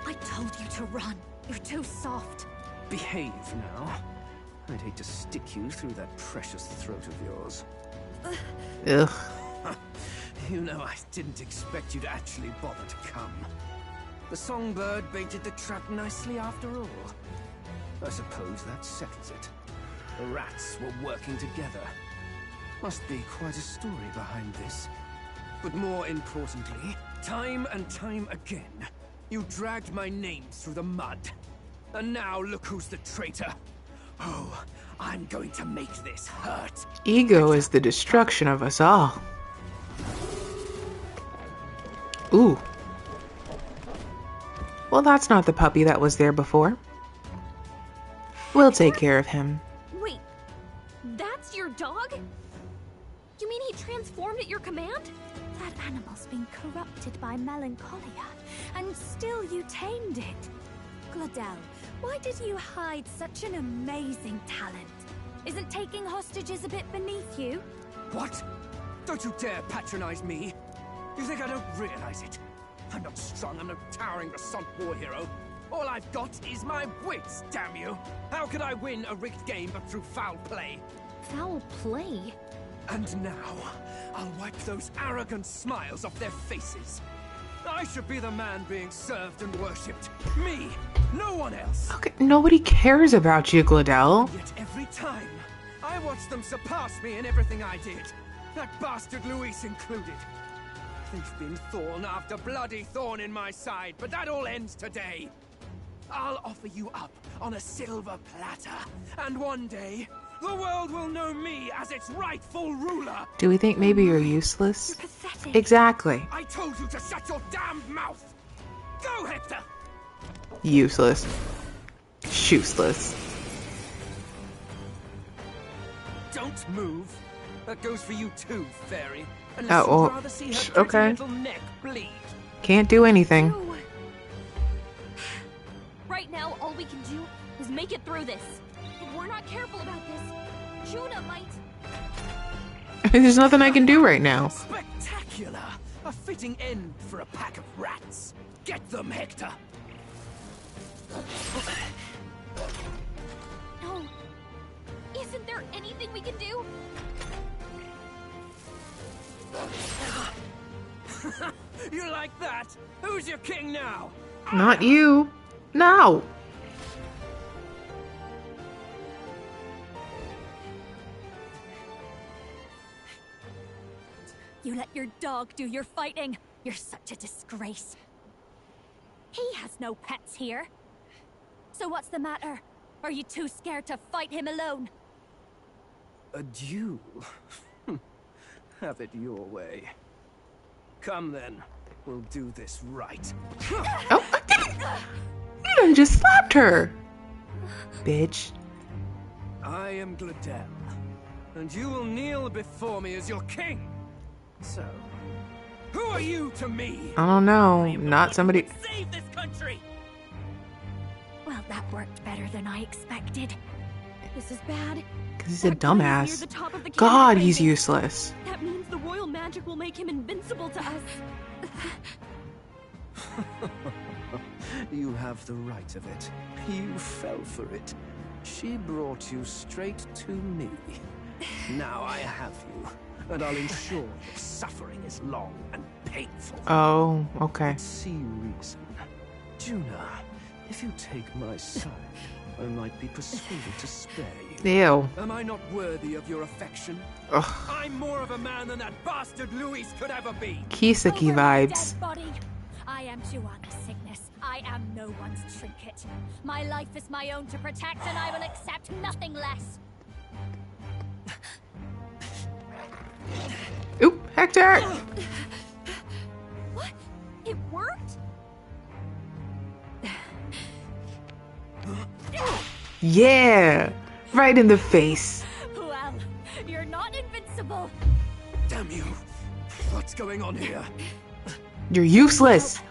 I told you to run. You're too soft. Behave now. I'd hate to stick you through that precious throat of yours. Ugh. You know, I didn't expect you to actually bother to come. The songbird baited the trap nicely after all. I suppose that settles it. The rats were working together. Must be quite a story behind this. But more importantly, time and time again, you dragged my name through the mud. And now look who's the traitor. Oh, I'm going to make this hurt. Ego is the destruction of us all. Ooh. Well, that's not the puppy that was there before. We'll take care of him. Wait, that's your dog? You mean he transformed at your command? That animal's been corrupted by melancholia, and still you tamed it. Gladell, why did you hide such an amazing talent? Isn't taking hostages a bit beneath you? What? Don't you dare patronize me! You think I don't realize it? I'm not strong, I'm no towering Rassant war hero. All I've got is my wits, damn you! How could I win a rigged game but through foul play? Foul play? And now, I'll wipe those arrogant smiles off their faces. I should be the man being served and worshipped. Me, no one else. Okay, nobody cares about you, Gladell. Yet every time, I watch them surpass me in everything I did. That bastard Luis included. They've been thorn after bloody thorn in my side, but that all ends today. I'll offer you up on a silver platter, and one day, the world will know me as its rightful ruler. Do we think maybe you're useless? You're pathetic. Exactly. I told you to shut your damned mouth. Go, Hector. Useless. Shoeless. Don't move. That goes for you too, fairy. Oh, well, you'd rather see her pretty okay. little neck bleed. Can't do anything. No. Right now, all we can do is make it through this. If we're not careful about this, Juna might... There's nothing I can do right now. Spectacular! A fitting end for a pack of rats. Get them, Hector. No. Isn't there anything we can do? You like that? Who's your king now? Not you. No. You let your dog do your fighting. You're such a disgrace. He has no pets here. So what's the matter? Are you too scared to fight him alone? A duel? Have it your way. Come then. We'll do this right. Oh, you done just slapped her, bitch. I am Gladel, and you will kneel before me as your king. So, who are you to me? I don't know. Not somebody. Save this country. Well, that worked better than I expected. This is bad. Because he's a dumbass. God, he's useless. That means the royal magic will make him invincible to us. You have the right of it. You fell for it. She brought you straight to me. Now I have you, and I'll ensure your suffering is long and painful. Oh, okay. Let's see reason. Juna, if you take my side, I might be persuaded to spare you. Ew. Am I not worthy of your affection? Ugh. I'm more of a man than that bastard Luis could ever be. Kisaki vibes. I am Juana's sickness. I am no one's trinket. My life is my own to protect, and I will accept nothing less. Oop, Hector! What? It worked? Yeah! Right in the face. Well, you're not invincible. Damn you. What's going on here? You're useless.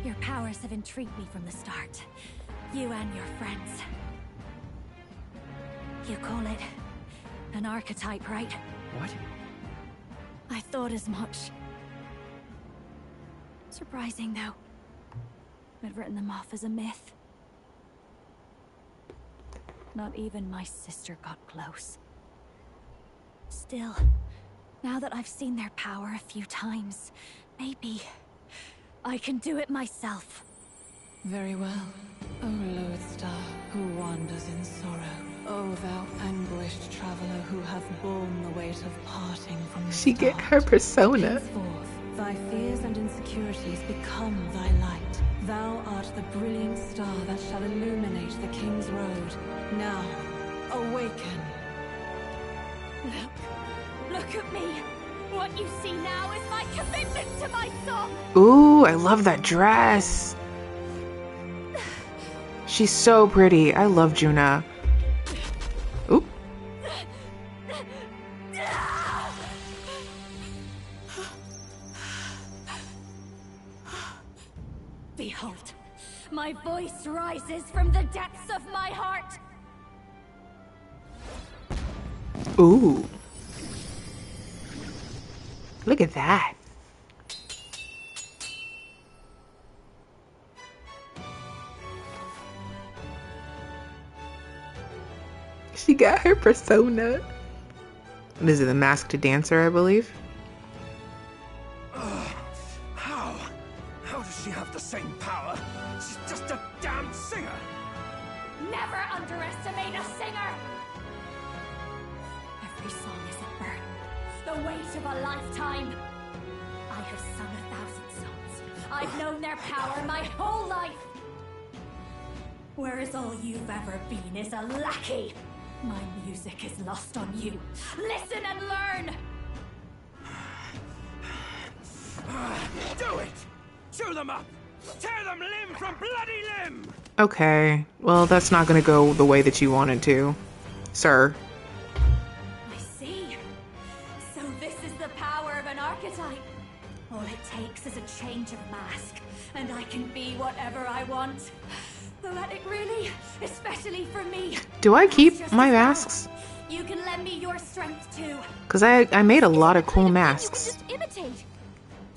Your powers have intrigued me from the start. You and your friends. You call it an archetype, right? What? I thought as much. Surprising, though. I'd written them off as a myth. Not even my sister got close. Still, now that I've seen their power a few times, maybe I can do it myself. Very well. O lodestar, who wanders in sorrow. O thou anguished traveler who hath borne the weight of parting from the She get start. her persona. Henceforth, thy fears and insecurities become thy light. Thou art the brilliant star that shall illuminate the King's Road. Now, awaken. Look at me. What you see now is my commitment to my song. Ooh, I love that dress. She's so pretty. I love Juna. Oop. Behold, my voice rises from the depths of my heart. Ooh. Look at that. She got her persona. This is the masked dancer, I believe. How does she have the same power? She's just a damn singer. Never underestimate a singer. Every song is a burden, the weight of a lifetime. I have sung 1,000 songs. I've known their power my whole life. Whereas all you've ever been is a lackey. My music is lost on you. Listen and learn. Do it! Chew them up! Tear them limb from bloody limb! Okay, well, that's not gonna go the way that you wanted to, sir. I see. So this is the power of an archetype. All it takes is a change of mask, and I can be whatever I want. Poetic, really, especially for me. Do I keep my masks? You can lend me your strength too. Because I made a lot of cool masks. You can just imitate.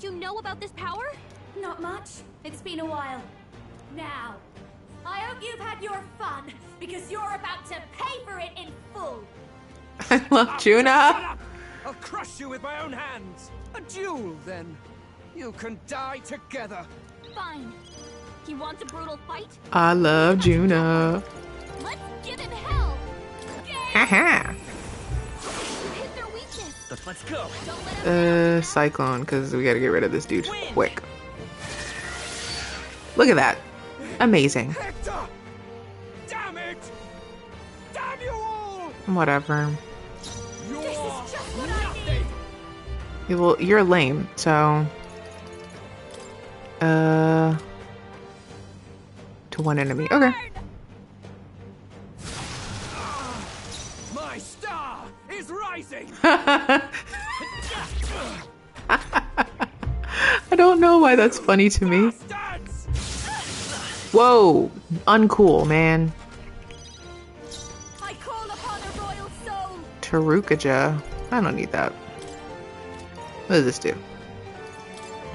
You know about this power? Not much. It's been a while. Now, I hope you've had your fun, because you're about to pay for it in full. I love Juna. I'll crush you with my own hands. A duel, then. You can die together. Fine. You want a brutal fight? I love Juna. Let's give him hell. Haha. Hit their weakness. Let's go. Cyclone, because we gotta get rid of this dude quick. Look at that. Amazing. Hector! Damn it! Damn you all! Whatever. This is just what I need. Well, you're lame, so. To one enemy. Okay. My star is rising. I don't know why that's funny to me. Whoa, uncool, man. I call upon a royal soul. Tarukaja. I don't need that. What does this do?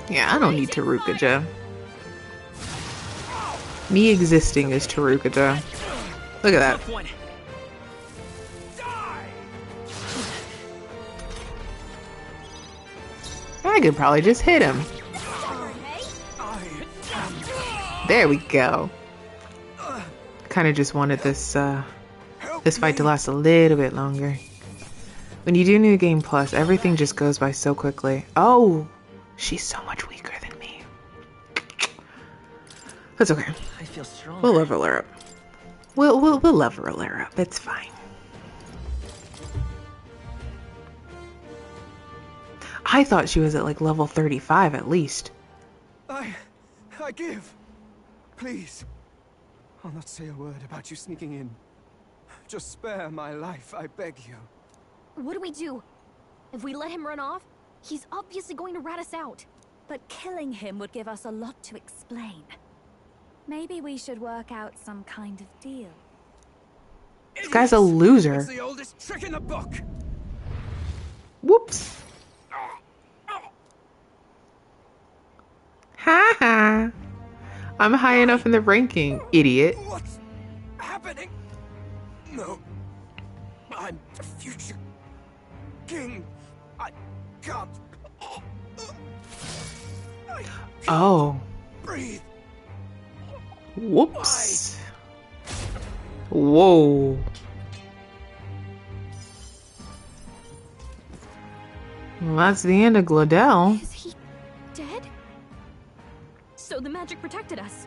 Yeah, I don't need Tarukaja. Me existing is Tarukaja. Look at that. I could probably just hit him. There we go. Kind of just wanted this this fight to last a little bit longer. When you do New Game Plus, everything just goes by so quickly. Oh, she's so much weaker than me. That's okay. I feel strong. We'll level her up. We'll level her up. It's fine. I thought she was at like level 35 at least. I give. Please. I'll not say a word about you sneaking in. Just spare my life, I beg you. What do we do? If we let him run off, he's obviously going to rat us out. But killing him would give us a lot to explain. Maybe we should work out some kind of deal. This guy's a loser. It's the oldest trick in the book. Whoops. Ha ha. I'm high enough in the ranking, idiot. What's happening? No. I'm the future king. I can't. Oh. Breathe. Whoops. Whoa. Well, that's the end of Glodell. Is he dead? So the magic protected us.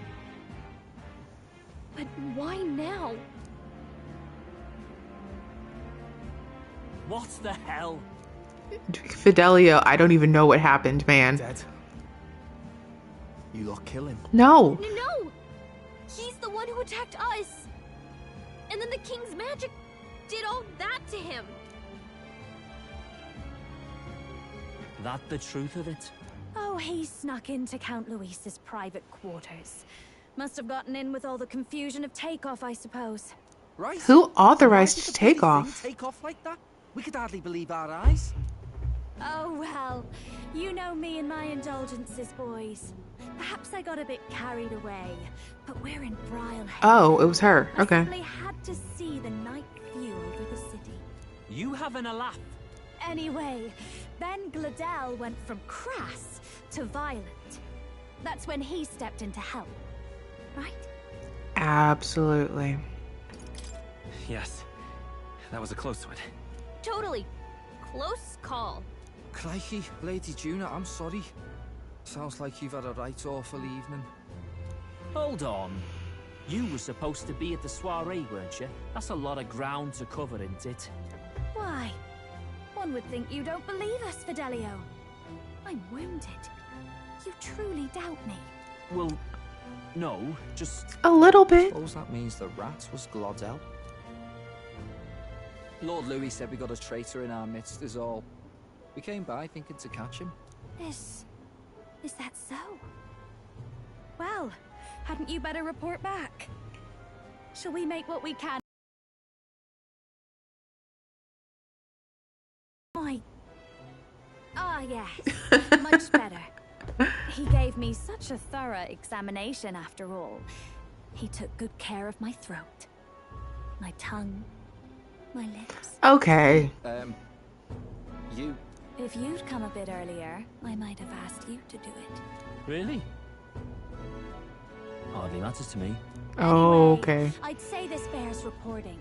But why now? What the hell? Fidelio, I don't even know what happened, man. Dead. You lot kill him. No. No! He's the one who attacked us! And then the king's magic did all that to him! That the truth of it? Oh, he snuck into Count Luis's private quarters. Must have gotten in with all the confusion of takeoff, I suppose. Right? Who authorized takeoff? Take off like that? We could hardly believe our eyes. Oh, well, you know me and my indulgences, boys. Perhaps I got a bit carried away, but we're in Brilehead. Oh, it was her. I Okay. simply had to see the night view over the city. You having a laugh? Anyway, then Glodell went from crass to violent. That's when he stepped in to help, right? Absolutely. Yes. That was a close one. Totally. Close call. Crikey, Lady Juna, I'm sorry. Sounds like you've had a right awful evening. Hold on. You were supposed to be at the soiree, weren't you? That's a lot of ground to cover, isn't it? Why? One would think you don't believe us, Fidelio. I'm wounded. You truly doubt me. Well, no, just... A little bit. Suppose that means the rat was Glodell. Lord Louis said we got a traitor in our midst is all. We came by thinking to catch him. Is that so? Well, hadn't you better report back? Shall we make what we can? Yes, much better. He gave me such a thorough examination after all. He took good care of my throat, my tongue, my lips. Okay. You... If you'd come a bit earlier, I might have asked you to do it. Really? Hardly matters to me. Oh, Anyway, okay. I'd say this bears reporting.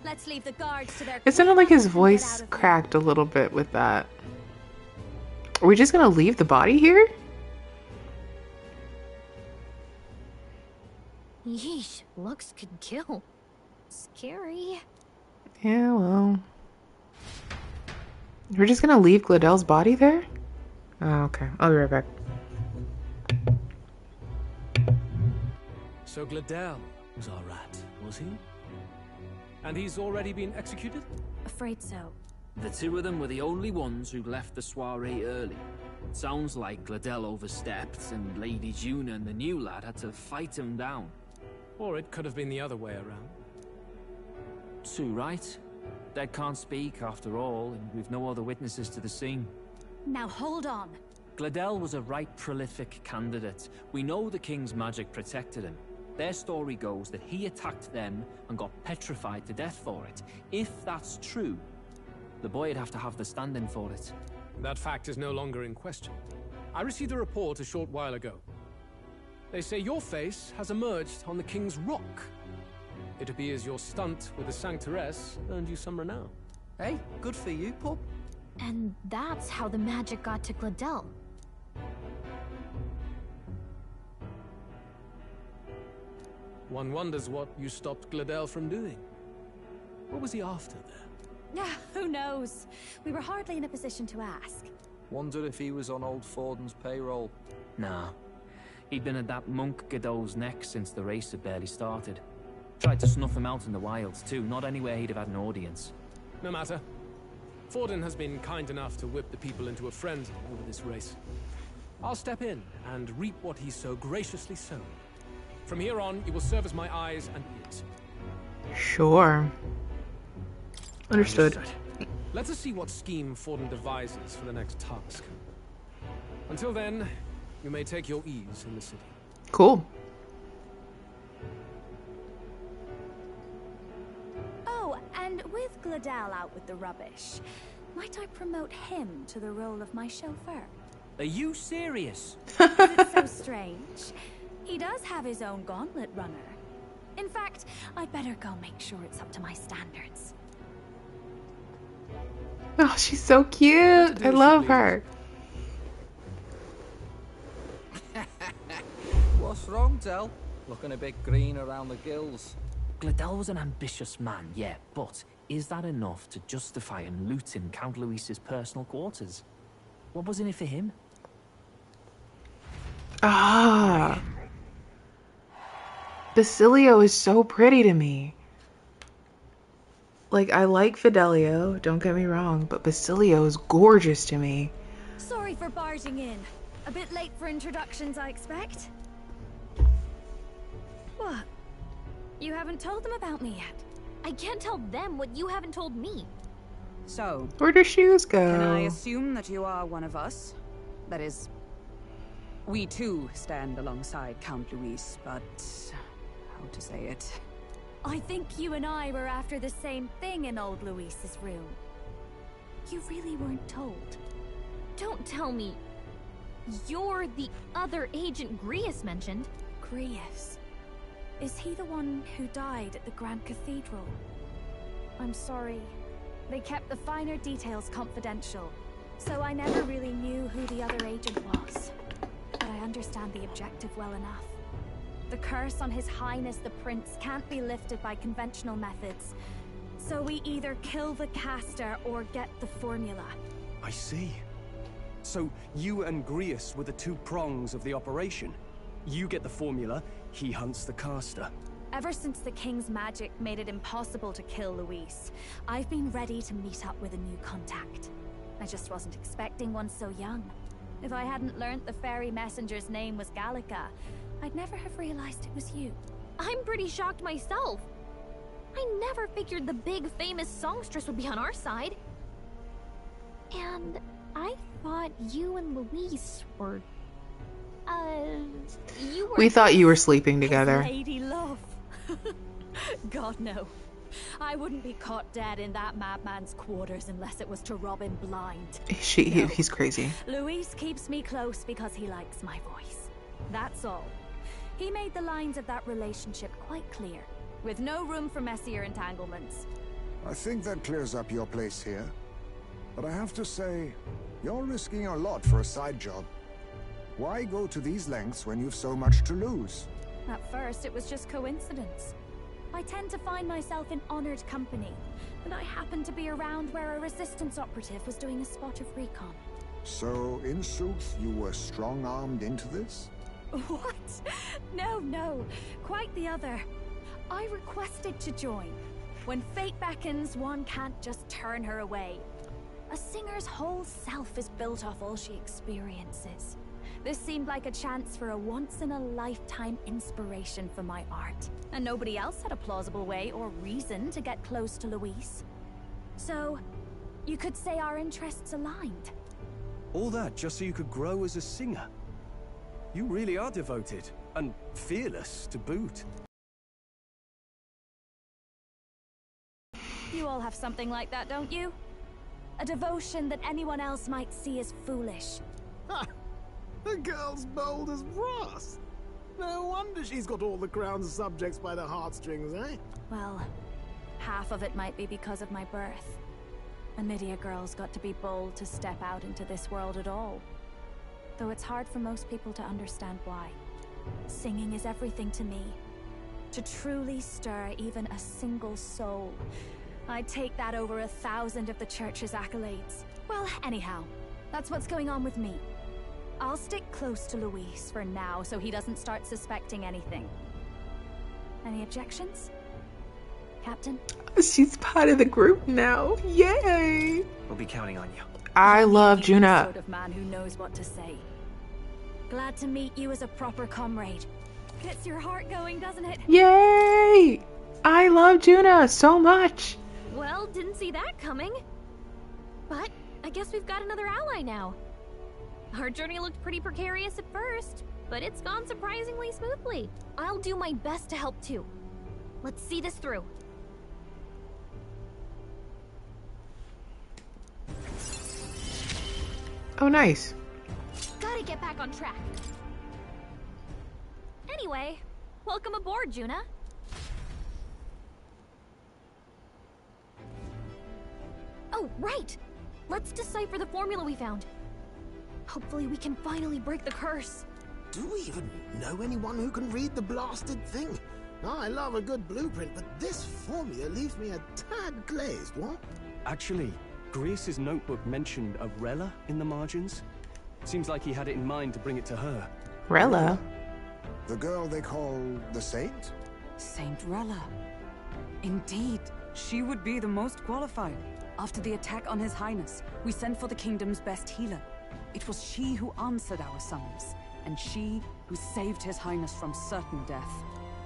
Let's leave the guards to their... It sounded like his voice cracked a little bit with that. Are we just gonna leave the body here? Yeesh, looks could kill. Scary. Yeah, well. We're just gonna leave Glodell's body there? Oh, okay. I'll be right back. So Gladel was our rat, was he? And he's already been executed? Afraid so. The two of them were the only ones who left the soiree early. Sounds like Gladel overstepped, and Lady Juna and the new lad had to fight him down. Or it could have been the other way around. Too right. Dead can't speak, after all, and we've no other witnesses to the scene. Now hold on. Gladel was a right prolific candidate. We know the king's magic protected him. Their story goes that he attacked them and got petrified to death for it. If that's true, the boy'd have to have the stand-in for it. That fact is no longer in question. I received a report a short while ago. They say your face has emerged on the King's Rock. It appears your stunt with the Sanctoress earned you some renown. Hey, good for you, pup. And that's how the magic got to Gladel. One wonders what you stopped Gladel from doing. What was he after there? Who knows? We were hardly in a position to ask. Wonder if he was on old Forden's payroll. Nah. He'd been at that monk Godot's neck since the race had barely started. Tried to snuff him out in the wilds too, not anywhere he'd have had an audience. No matter. Forden has been kind enough to whip the people into a frenzy over this race. I'll step in and reap what he's so graciously sown. From here on, you will serve as my eyes and ears. Sure. Understood. Let us see what scheme Forden devises for the next task. Until then, you may take your ease in the city. Cool. Oh, and with Gladel out with the rubbish, might I promote him to the role of my chauffeur? Are you serious? Is it so strange? He does have his own gauntlet runner. In fact, I'd better go make sure it's up to my standards. Oh, she's so cute. I love her. What's wrong, Del? Looking a bit green around the gills. Gladel was an ambitious man, yeah, but is that enough to justify him looting Count Luis's personal quarters? What was in it for him? Ah. Basilio is so pretty to me. Like, I like Fidelio, don't get me wrong, but Basilio is gorgeous to me. Sorry for barging in. A bit late for introductions, I expect. What? You haven't told them about me yet? I can't tell them what you haven't told me. So, Where do shoes go? can I assume that you are one of us? That is, we too stand alongside Count Luis, but how to say it? I think you and I were after the same thing in old Luis's room. You really weren't told. Don't tell me you're the other agent Grius mentioned. Grius? Is he the one who died at the Grand Cathedral? I'm sorry. They kept the finer details confidential, so I never really knew who the other agent was. But I understand the objective well enough. The curse on His Highness the Prince can't be lifted by conventional methods. So we either kill the caster or get the formula. I see. So you and Grius were the two prongs of the operation. You get the formula, he hunts the caster. Ever since the King's magic made it impossible to kill Luis, I've been ready to meet up with a new contact. I just wasn't expecting one so young. If I hadn't learnt the fairy messenger's name was Gallica, I'd never have realized it was you. I'm pretty shocked myself. I never figured the big famous songstress would be on our side. And I thought you and Luis were... you were... We thought you were sleeping together. Lady love. God, no. I wouldn't be caught dead in that madman's quarters unless it was to rob him blind. He's crazy. Luis keeps me close because he likes my voice. That's all. He made the lines of that relationship quite clear, with no room for messier entanglements. I think that clears up your place here. But I have to say, you're risking a lot for a side job. Why go to these lengths when you've so much to lose? At first, it was just coincidence. I tend to find myself in honored company, and I happened to be around where a resistance operative was doing a spot of recon. So, in sooth, you were strong-armed into this? What? No. Quite the other. I requested to join. When fate beckons, one can't just turn her away. A singer's whole self is built off all she experiences. This seemed like a chance for a once-in-a-lifetime inspiration for my art. And nobody else had a plausible way or reason to get close to Louise. So, you could say our interests aligned. All that just so you could grow as a singer? You really are devoted, and fearless to boot. You all have something like that, don't you? A devotion that anyone else might see as foolish. Ha! The girl's bold as brass. No wonder she's got all the crown's subjects by the heartstrings, eh? Well, half of it might be because of my birth. A Nydia girl's got to be bold to step out into this world at all. Though it's hard for most people to understand why. Singing is everything to me. To truly stir even a single soul, I'd take that over 1,000 of the church's accolades. Well, anyhow, that's what's going on with me. I'll stick close to Luis for now so he doesn't start suspecting anything. Any objections? Captain? She's part of the group now. Yay! We'll be counting on you. I love He's the Juna. sort of man who knows what to say. Glad to meet you as a proper comrade. Gets your heart going, doesn't it? Yay! I love Juna so much. Well, didn't see that coming. But I guess we've got another ally now. Our journey looked pretty precarious at first, but it's gone surprisingly smoothly. I'll do my best to help too. Let's see this through. Oh, nice. Gotta get back on track. Anyway, welcome aboard, Juna. Oh, right! Let's decipher the formula we found. Hopefully we can finally break the curse. Do we even know anyone who can read the blasted thing? I love a good blueprint, but this formula leaves me a tad glazed, what? Actually, Grease's notebook mentioned a Rella in the margins. Seems like he had it in mind to bring it to her. Rella? The girl they call the Saint? Saint Rella. Indeed, she would be the most qualified. After the attack on His Highness, we sent for the kingdom's best healer. It was she who answered our summons, and she who saved His Highness from certain death.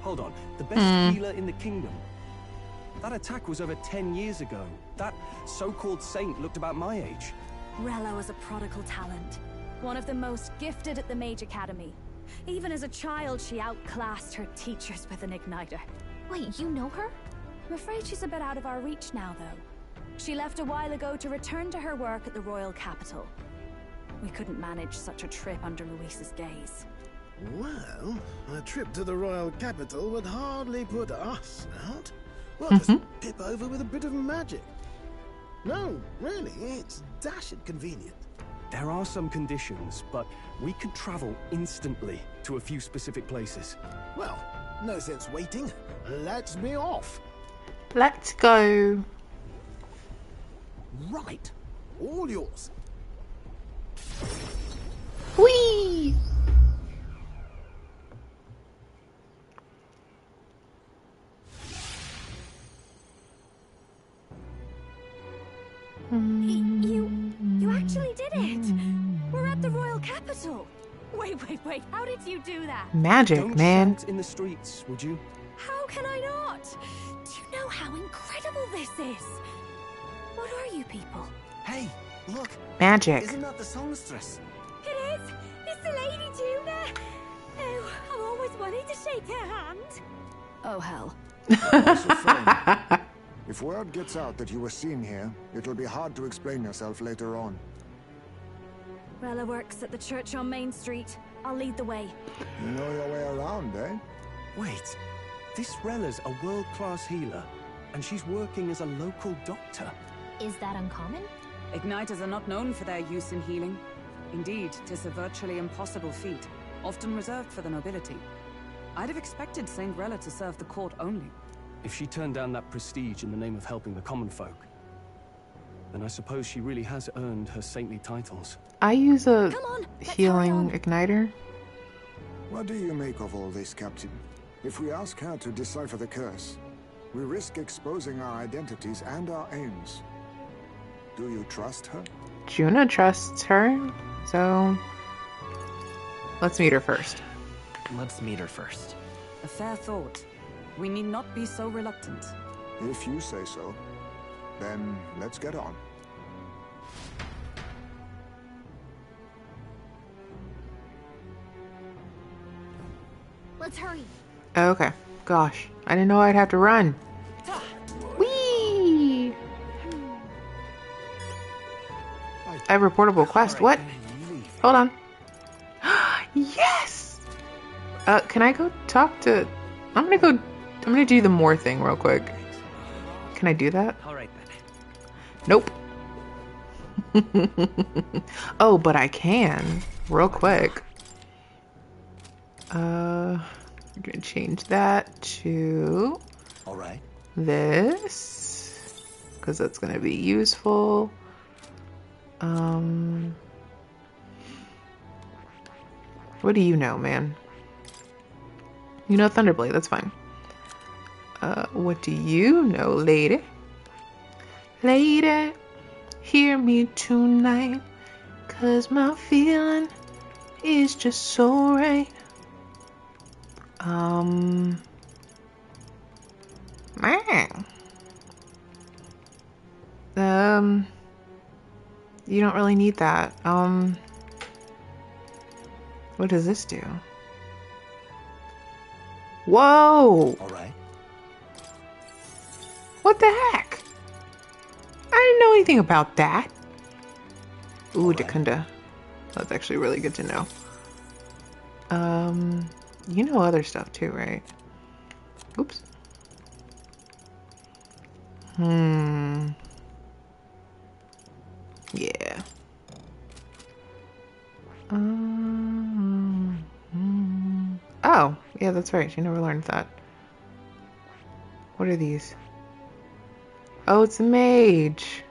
Hold on, the best healer in the kingdom? That attack was over 10 years ago. That so-called saint looked about my age. Rella was a prodigal talent. One of the most gifted at the Mage Academy. Even as a child, she outclassed her teachers with an igniter. Wait, you know her? I'm afraid she's a bit out of our reach now, though. She left a while ago to return to her work at the royal capital. We couldn't manage such a trip under Luis's gaze. Well, a trip to the royal capital would hardly put us out. We'll just pip over with a bit of magic. No, really, it's dashed convenient. There are some conditions, but we could travel instantly to a few specific places. Well, no sense waiting. Let's be off. Let's go. Right. All yours. Whee! You actually did it! We're at the royal capital! Wait, how did you do that? Magic, Don't man. shout in the streets, would you? How can I not? Do you know how incredible this is? What are you people? Hey, look. Magic. Isn't that the songstress? It is! It's the Lady Juna! Oh, I've always wanted to shake her hand. Oh, hell. If word gets out that you were seen here, it'll be hard to explain yourself later on. Rella works at the church on Main Street. I'll lead the way. You know your way around, eh? Wait, this Rella's a world-class healer, and she's working as a local doctor. Is that uncommon? Igniters are not known for their use in healing. Indeed, 'tis a virtually impossible feat, often reserved for the nobility. I'd have expected Saint Rella to serve the court only. If she turned down that prestige in the name of helping the common folk, then I suppose she really has earned her saintly titles. I use a Come on, let's healing igniter. What do you make of all this, Captain? If we ask her to decipher the curse, we risk exposing our identities and our aims. Do you trust her? Juna trusts her, so let's meet her first. Let's meet her first. A fair thought. We need not be so reluctant. If you say so, then let's get on. Let's hurry. Okay. Gosh, I didn't know I'd have to run. Whee! I have a reportable quest. What? Hold on. Yes! Can I go talk to... I'm gonna do the more thing real quick. Can I do that? Alright then. Nope. Oh, but I can. Real quick. We're gonna change that to this, because that's gonna be useful. What do you know, man? You know Thunderblade, that's fine. What do you know, lady? Lady, hear me tonight, 'cause my feeling is just so right. You don't really need that. What does this do? Whoa! Alright. What the heck? I didn't know anything about that. Ooh, Dekunda. That's actually really good to know. You know other stuff too, right? Oops. Yeah. Oh, yeah, that's right. She never learned that. What are these? Oh, it's a mage.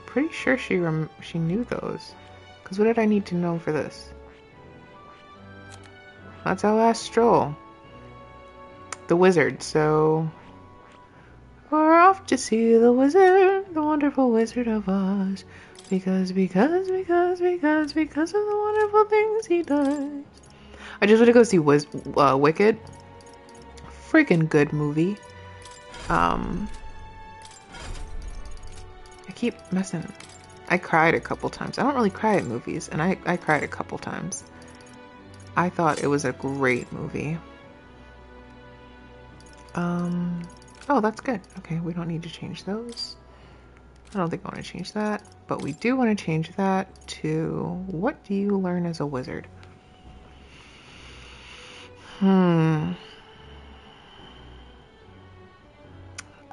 Pretty sure she knew those. Because what did I need to know for this? That's our last stroll. The wizard, so... We're off to see the wizard, the wonderful Wizard of Oz. Because of the wonderful things he does. I just want to go see Wicked. Freaking good movie. I keep messing. I cried a couple times. I don't really cry at movies, and I cried a couple times. I thought it was a great movie. Oh, that's good. Okay, we don't need to change those. I don't think I want to change that, but we do want to change that to what do you learn as a wizard?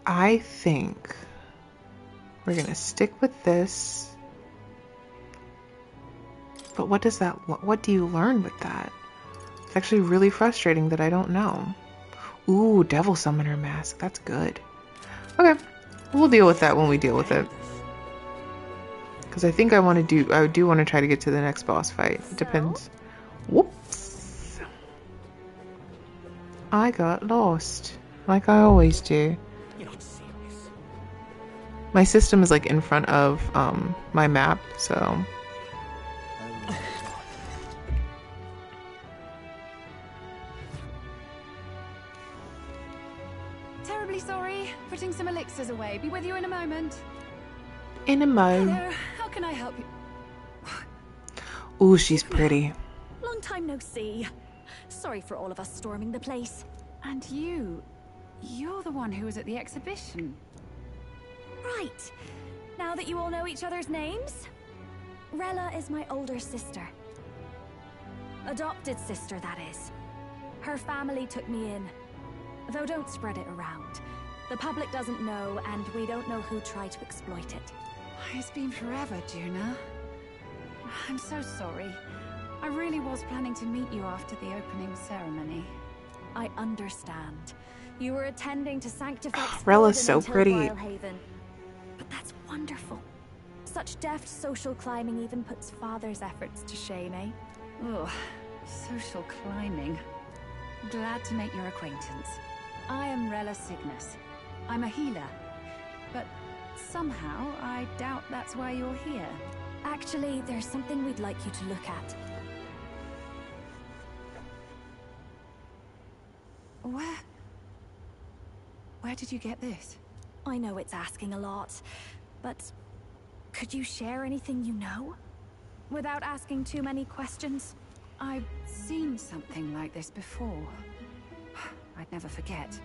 I think we're gonna stick with this. But what does that, what do you learn with that? It's actually really frustrating that I don't know. Ooh, Devil Summoner Mask. That's good. Okay, we'll deal with that when we deal with it. Because I think I do want to try to get to the next boss fight. It depends. Whoops. I got lost. Like I always do. My system is like in front of my map, so... Terribly sorry. Putting some elixirs away. Be with you in a moment. In a mo. Hello, how can I help you? Ooh, she's pretty. Long time no see. Sorry for all of us storming the place. And you're the one who was at the exhibition. Right. Now that you all know each other's names, Rella is my older sister. Adopted sister, that is. Her family took me in. Though don't spread it around. The public doesn't know, and we don't know who tried to exploit it. It's been forever, Juna. I'm so sorry. I really was planning to meet you after the opening ceremony. I understand. You were attending to Sanctifex Rella's so pretty. Haven. But that's wonderful. Such deft social climbing even puts father's efforts to shame, eh? Oh, social climbing. Glad to make your acquaintance. I am Rella Cygnus. I'm a healer. But somehow, I doubt that's why you're here. Actually, there's something we'd like you to look at. Where did you get this? I know it's asking a lot, but could you share anything you know? Without asking too many questions? I've seen something like this before. I'd never forget.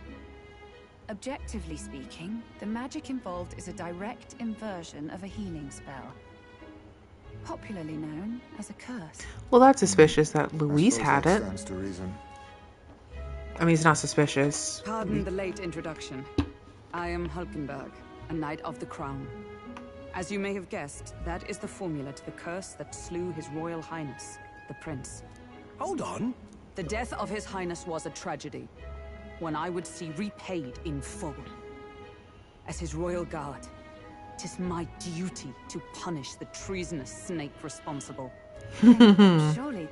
Objectively speaking, the magic involved is a direct inversion of a healing spell. Popularly known as a curse. Well, that's suspicious that Luis had it. Stands to reason. I mean, it's not suspicious. Pardon the late introduction. I am Hulkenberg, a Knight of the Crown. As you may have guessed, that is the formula to the curse that slew His Royal Highness, the Prince. Hold on. The death of His Highness was a tragedy, one I would see repaid in full. As his royal guard, 'tis my duty to punish the treasonous snake responsible. Surely,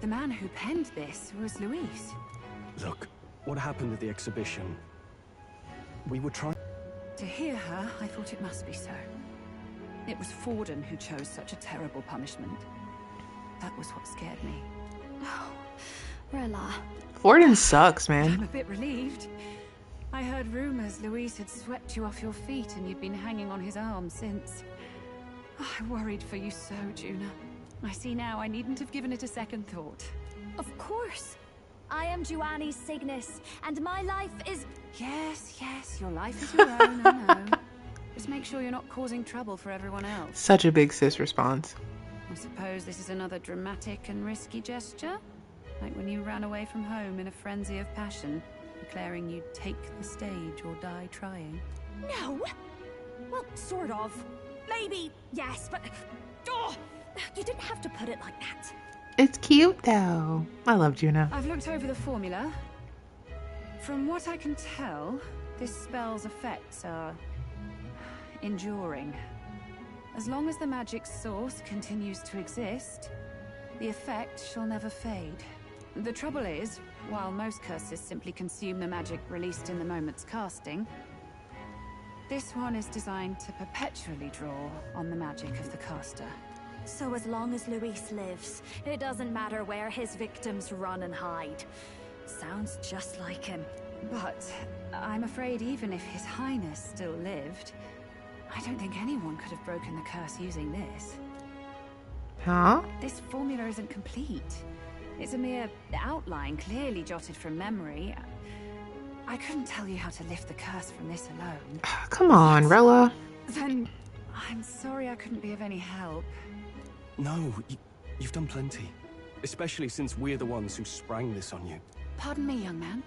the man who penned this was Luis. Look, what happened at the exhibition? We were trying... To hear her, I thought it must be so. It was Forden who chose such a terrible punishment. That was what scared me. Oh, Rella. Forden sucks, I'm man. a bit relieved. I heard rumors Luis had swept you off your feet and you'd been hanging on his arm since. Oh, I worried for you so, Juna. I see now I needn't have given it a second thought. Of course. I am Juani Cygnus, and my life is... Yes, your life is your own, I know. Just make sure you're not causing trouble for everyone else. Such a big sis response. I suppose this is another dramatic and risky gesture? Like when you ran away from home in a frenzy of passion, declaring you'd take the stage or die trying. No! Well, sort of. Maybe, yes, but... Oh, you didn't have to put it like that. It's cute, though. I love Juna. I've looked over the formula. From what I can tell, this spell's effects are... enduring. As long as the magic's source continues to exist, the effect shall never fade. The trouble is, while most curses simply consume the magic released in the moment's casting, this one is designed to perpetually draw on the magic of the caster. So as long as Luis lives, it doesn't matter where his victims run and hide. Sounds just like him. But I'm afraid even if His Highness still lived, I don't think anyone could have broken the curse using this. Huh? This formula isn't complete. It's a mere outline, clearly jotted from memory. I couldn't tell you how to lift the curse from this alone. Come on, Rella. Then I'm sorry I couldn't be of any help. No, you've done plenty. Especially since we're the ones who sprang this on you. Pardon me, young man.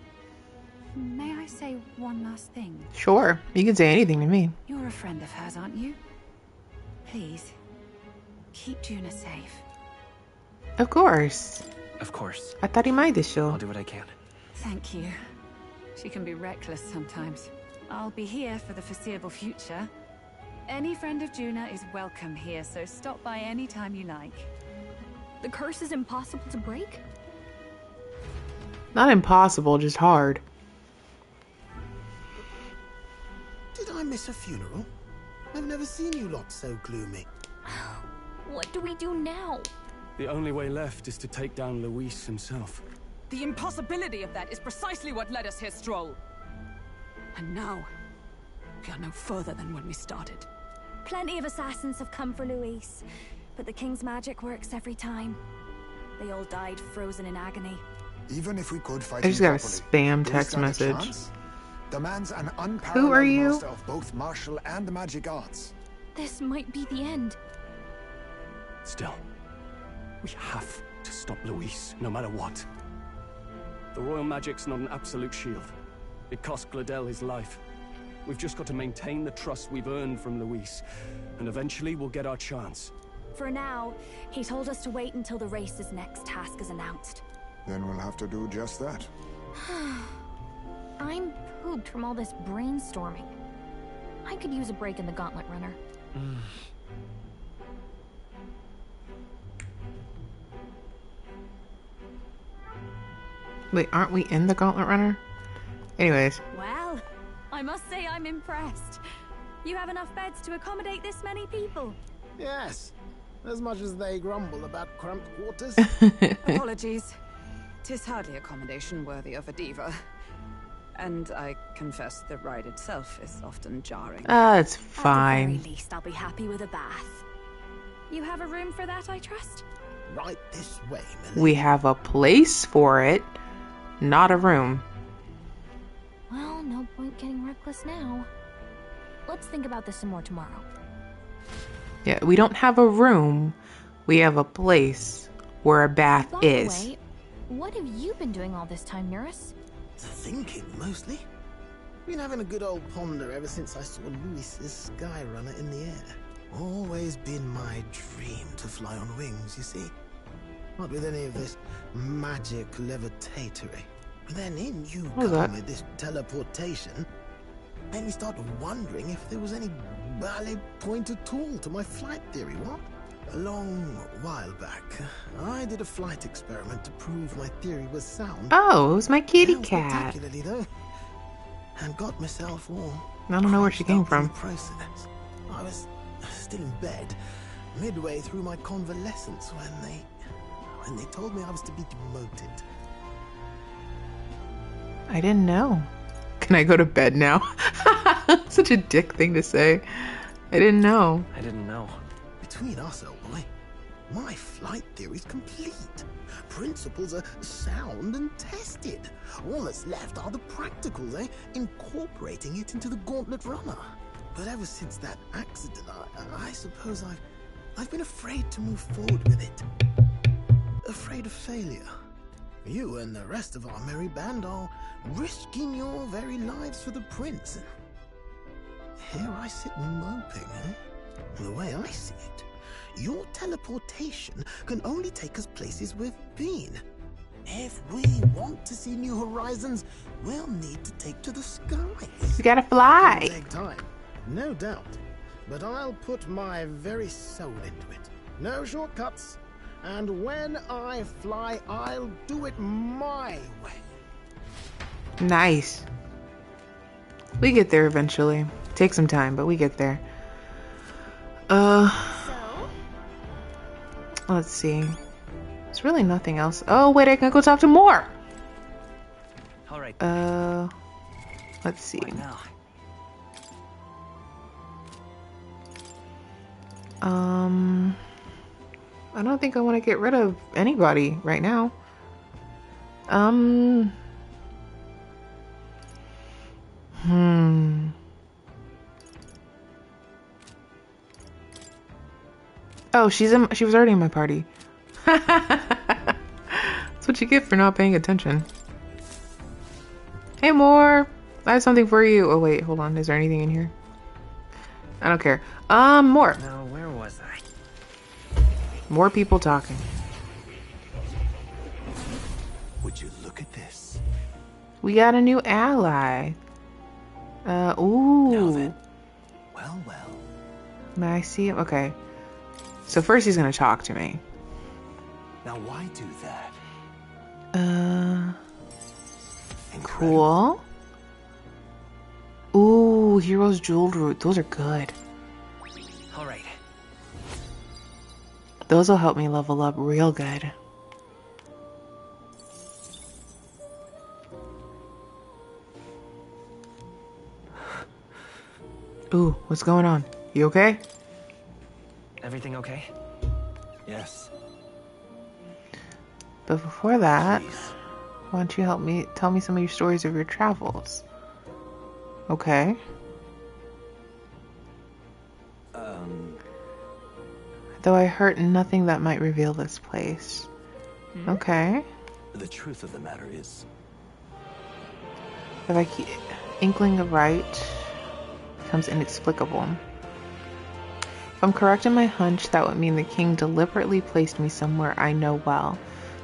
May I say one last thing? Sure, you can say anything to me. You're a friend of hers, aren't you? Please, keep Juna safe. Of course. Of course. I thought he might this show. I'll do what I can. Thank you. She can be reckless sometimes. I'll be here for the foreseeable future. Any friend of Juna is welcome here, so stop by any time you like. The curse is impossible to break? Not impossible, just hard. Did I miss a funeral? I've never seen you lot so gloomy. What do we do now? The only way left is to take down Luis himself. The impossibility of that is precisely what led us here, Stroll. And now, we are no further than when we started. Plenty of assassins have come for Luis, but the king's magic works every time. They all died frozen in agony. Even if we could fight I just him got a properly, spam do we text stand a message. chance? The man's an Who are unparalleled you? master of both martial and magic arts. This might be the end. Still, we have to stop Luis, no matter what. The royal magic's not an absolute shield. It cost Gladel his life. We've just got to maintain the trust we've earned from Luis, and eventually we'll get our chance. For now, he told us to wait until the race's next task is announced. Then we'll have to do just that. I'm pooped from all this brainstorming. I could use a break in the gauntlet runner. Wait, aren't we in the Gauntlet Runner? Anyways. Well, I must say I'm impressed. You have enough beds to accommodate this many people? Yes, as much as they grumble about cramped quarters. Apologies. 'Tis hardly accommodation worthy of a diva. And I confess the ride itself is often jarring. It's fine. At the very least, I'll be happy with a bath. You have a room for that, I trust? Right this way, Millie. We have a place for it, not a room. Well, no point getting reckless now. Let's think about this some more tomorrow. Yeah, we don't have a room. We have a place where a bath By is. the way, what have you been doing all this time, Nurse? Thinking, mostly. Been having a good old ponder ever since I saw Louis's Skyrunner in the air. Always been my dream to fly on wings, you see. Not with any of this magic levitatory. Then in you come with this teleportation. Made me start wondering if there was any valid point at all to my flight theory, what? A long while back, I did a flight experiment to prove my theory was sound. Oh, it was my kitty cat. Spectacularly though. And got myself all I don't know where she came from. Process. I was still in bed, midway through my convalescence when they told me I was to be demoted. I didn't know. Can I go to bed now? Such a dick thing to say. I didn't know. I didn't know. Between us, old boy, my flight theory's complete. Principles are sound and tested. All that's left are the practicals, incorporating it into the Gauntlet Runner. But ever since that accident, I suppose I've been afraid to move forward with it. Afraid of failure. You and the rest of our merry band are risking your very lives for the prince. Here I sit moping, The way I see it, your teleportation can only take us places we've been. If we want to see new horizons, we'll need to take to the skies. We gotta fly. It'll take time, no doubt. But I'll put my very soul into it. No shortcuts. And when I fly, I'll do it my way. Nice. We get there eventually. Take some time, but we get there. Let's see. There's really nothing else. Oh, wait, I can go talk to more. All right. Let's see. I don't think I want to get rid of anybody right now. Oh, she was already in my party. That's what you get for not paying attention. Hey, Moore. I have something for you. Oh, wait, hold on. Is there anything in here? I don't care. More. Now, where was I? More people talking. Would you look at this? We got a new ally. Ooh. Now then. Well. May I see him? Okay. So first he's gonna talk to me. Now why do that? Cool. Ooh, Hero's Jeweled Root. Those are good. All right. Those will help me level up real good. Ooh, what's going on? You okay? Everything okay? Yes. But before that, Please. why don't you help me tell me some of your stories of your travels? Okay. Though I heard nothing that might reveal this place. Okay. The truth of the matter is, If I keep inkling of right becomes inexplicable. If I'm correct in my hunch, that would mean the king deliberately placed me somewhere I know well.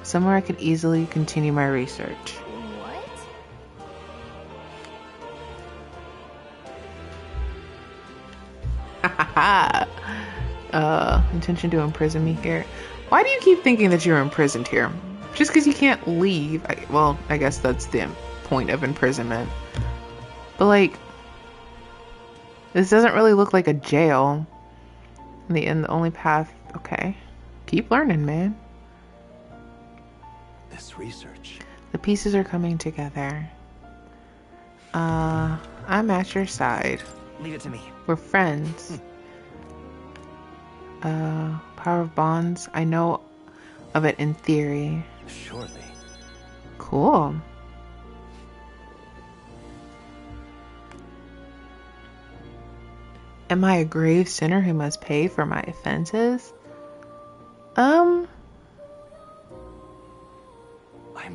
Somewhere I could easily continue my research. What? Intention to imprison me here. Why do you keep thinking that you're imprisoned here? Just because you can't leave. Well, I guess that's the point of imprisonment. But like, this doesn't really look like a jail. In the end, the only path. Okay. Keep learning, man. This research. The pieces are coming together. I'm at your side. Leave it to me. We're friends. Power of bonds. I know of it in theory. Surely. Cool. Am I a grave sinner who must pay for my offenses? I'm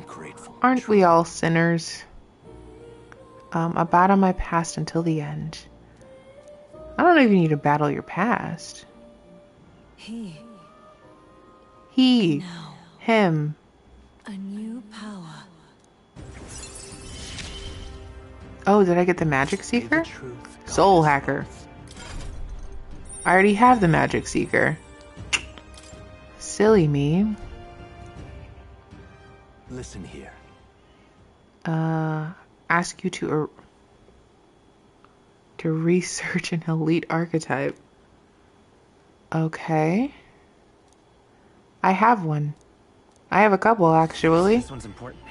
grateful. Aren't we all sinners? I battle my past until the end. I don't even need to battle your past. He. Now. Him. A new power. Oh, did I get the magic seeker? Soul hacker. I already have the magic seeker. Silly me. Listen here. Ask you to research an elite archetype. Okay. I have one. I have a couple, actually. This one's important.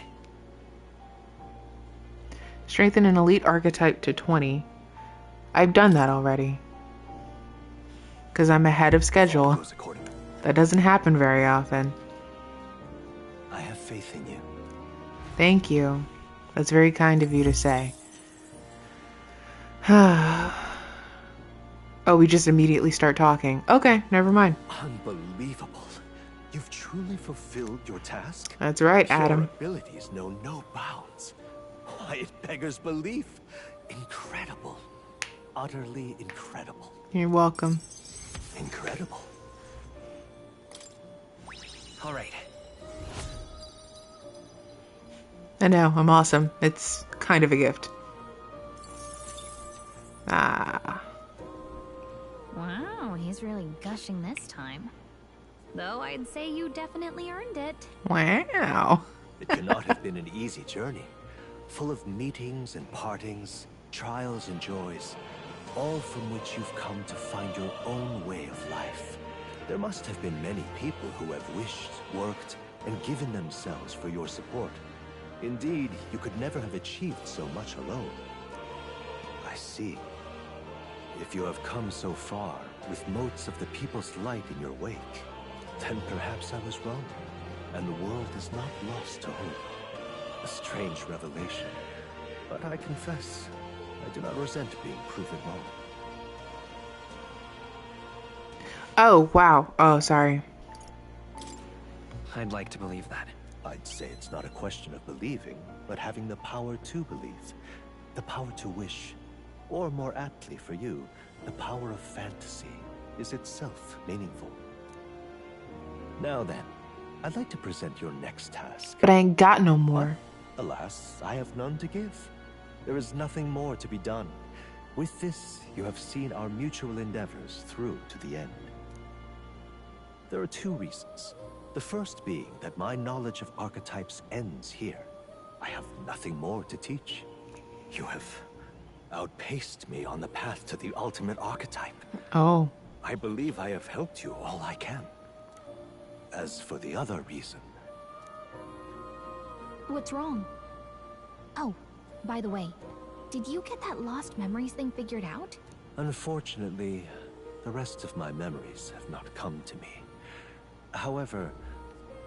Strengthen an elite archetype to 20. I've done that already. Because I'm ahead of schedule. That doesn't happen very often. I have faith in you. Thank you. That's very kind of you to say. Oh, we just immediately start talking. Okay, never mind. Unbelievable. You've truly fulfilled your task? That's right, Adam. Your abilities know no bounds. Why, it beggars belief. Incredible. Utterly incredible. You're welcome. Incredible. All right. I know, I'm awesome. It's kind of a gift. Ah. Wow, he's really gushing this time. Though I'd say you definitely earned it. Wow. It cannot have been an easy journey. Full of meetings and partings, trials and joys, all from which you've come to find your own way of life. There must have been many people who have wished, worked, and given themselves for your support. Indeed, you could never have achieved so much alone. I see. If you have come so far, with motes of the people's light in your wake, then perhaps I was wrong, and the world is not lost to hope. A strange revelation, but I confess, I do not resent being proven wrong. Oh, wow. Oh, sorry. I'd like to believe that. I'd say it's not a question of believing, but having the power to believe. The power to wish. Or more aptly for you, the power of fantasy is itself meaningful. Now then, I'd like to present your next task. But I ain't got no more. But, alas, I have none to give. There is nothing more to be done. With this, you have seen our mutual endeavors through to the end. There are two reasons. The first being that my knowledge of archetypes ends here. I have nothing more to teach. You have outpaced me on the path to the ultimate archetype. Oh. I believe I have helped you all I can. As for the other reason... What's wrong? Oh, by the way, did you get that lost memories thing figured out? Unfortunately, the rest of my memories have not come to me. However,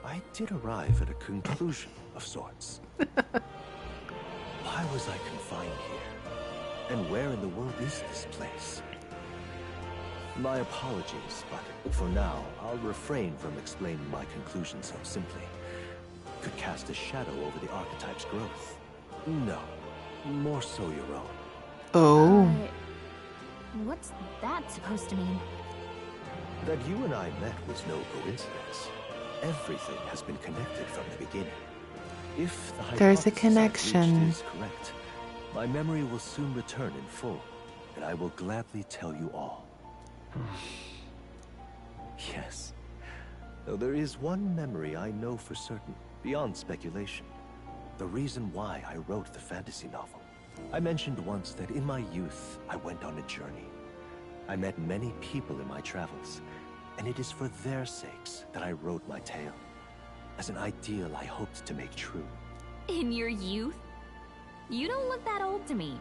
I did arrive at a conclusion of sorts. Why was I confined here? And where in the world is this place? My apologies, but for now, I'll refrain from explaining my conclusion so simply. Could cast a shadow over the archetype's growth. No, more so your own. Oh. What's that supposed to mean? That you and I met was no coincidence. Everything has been connected from the beginning. If the There's a hypothesis connection. is correct, my memory will soon return in full, and I will gladly tell you all. Yes. Though there is one memory I know for certain. beyond speculation. The reason why I wrote the fantasy novel. I mentioned once that in my youth, I went on a journey. I met many people in my travels, and it is for their sakes that I wrote my tale, as an ideal I hoped to make true. In your youth? You don't look that old to me.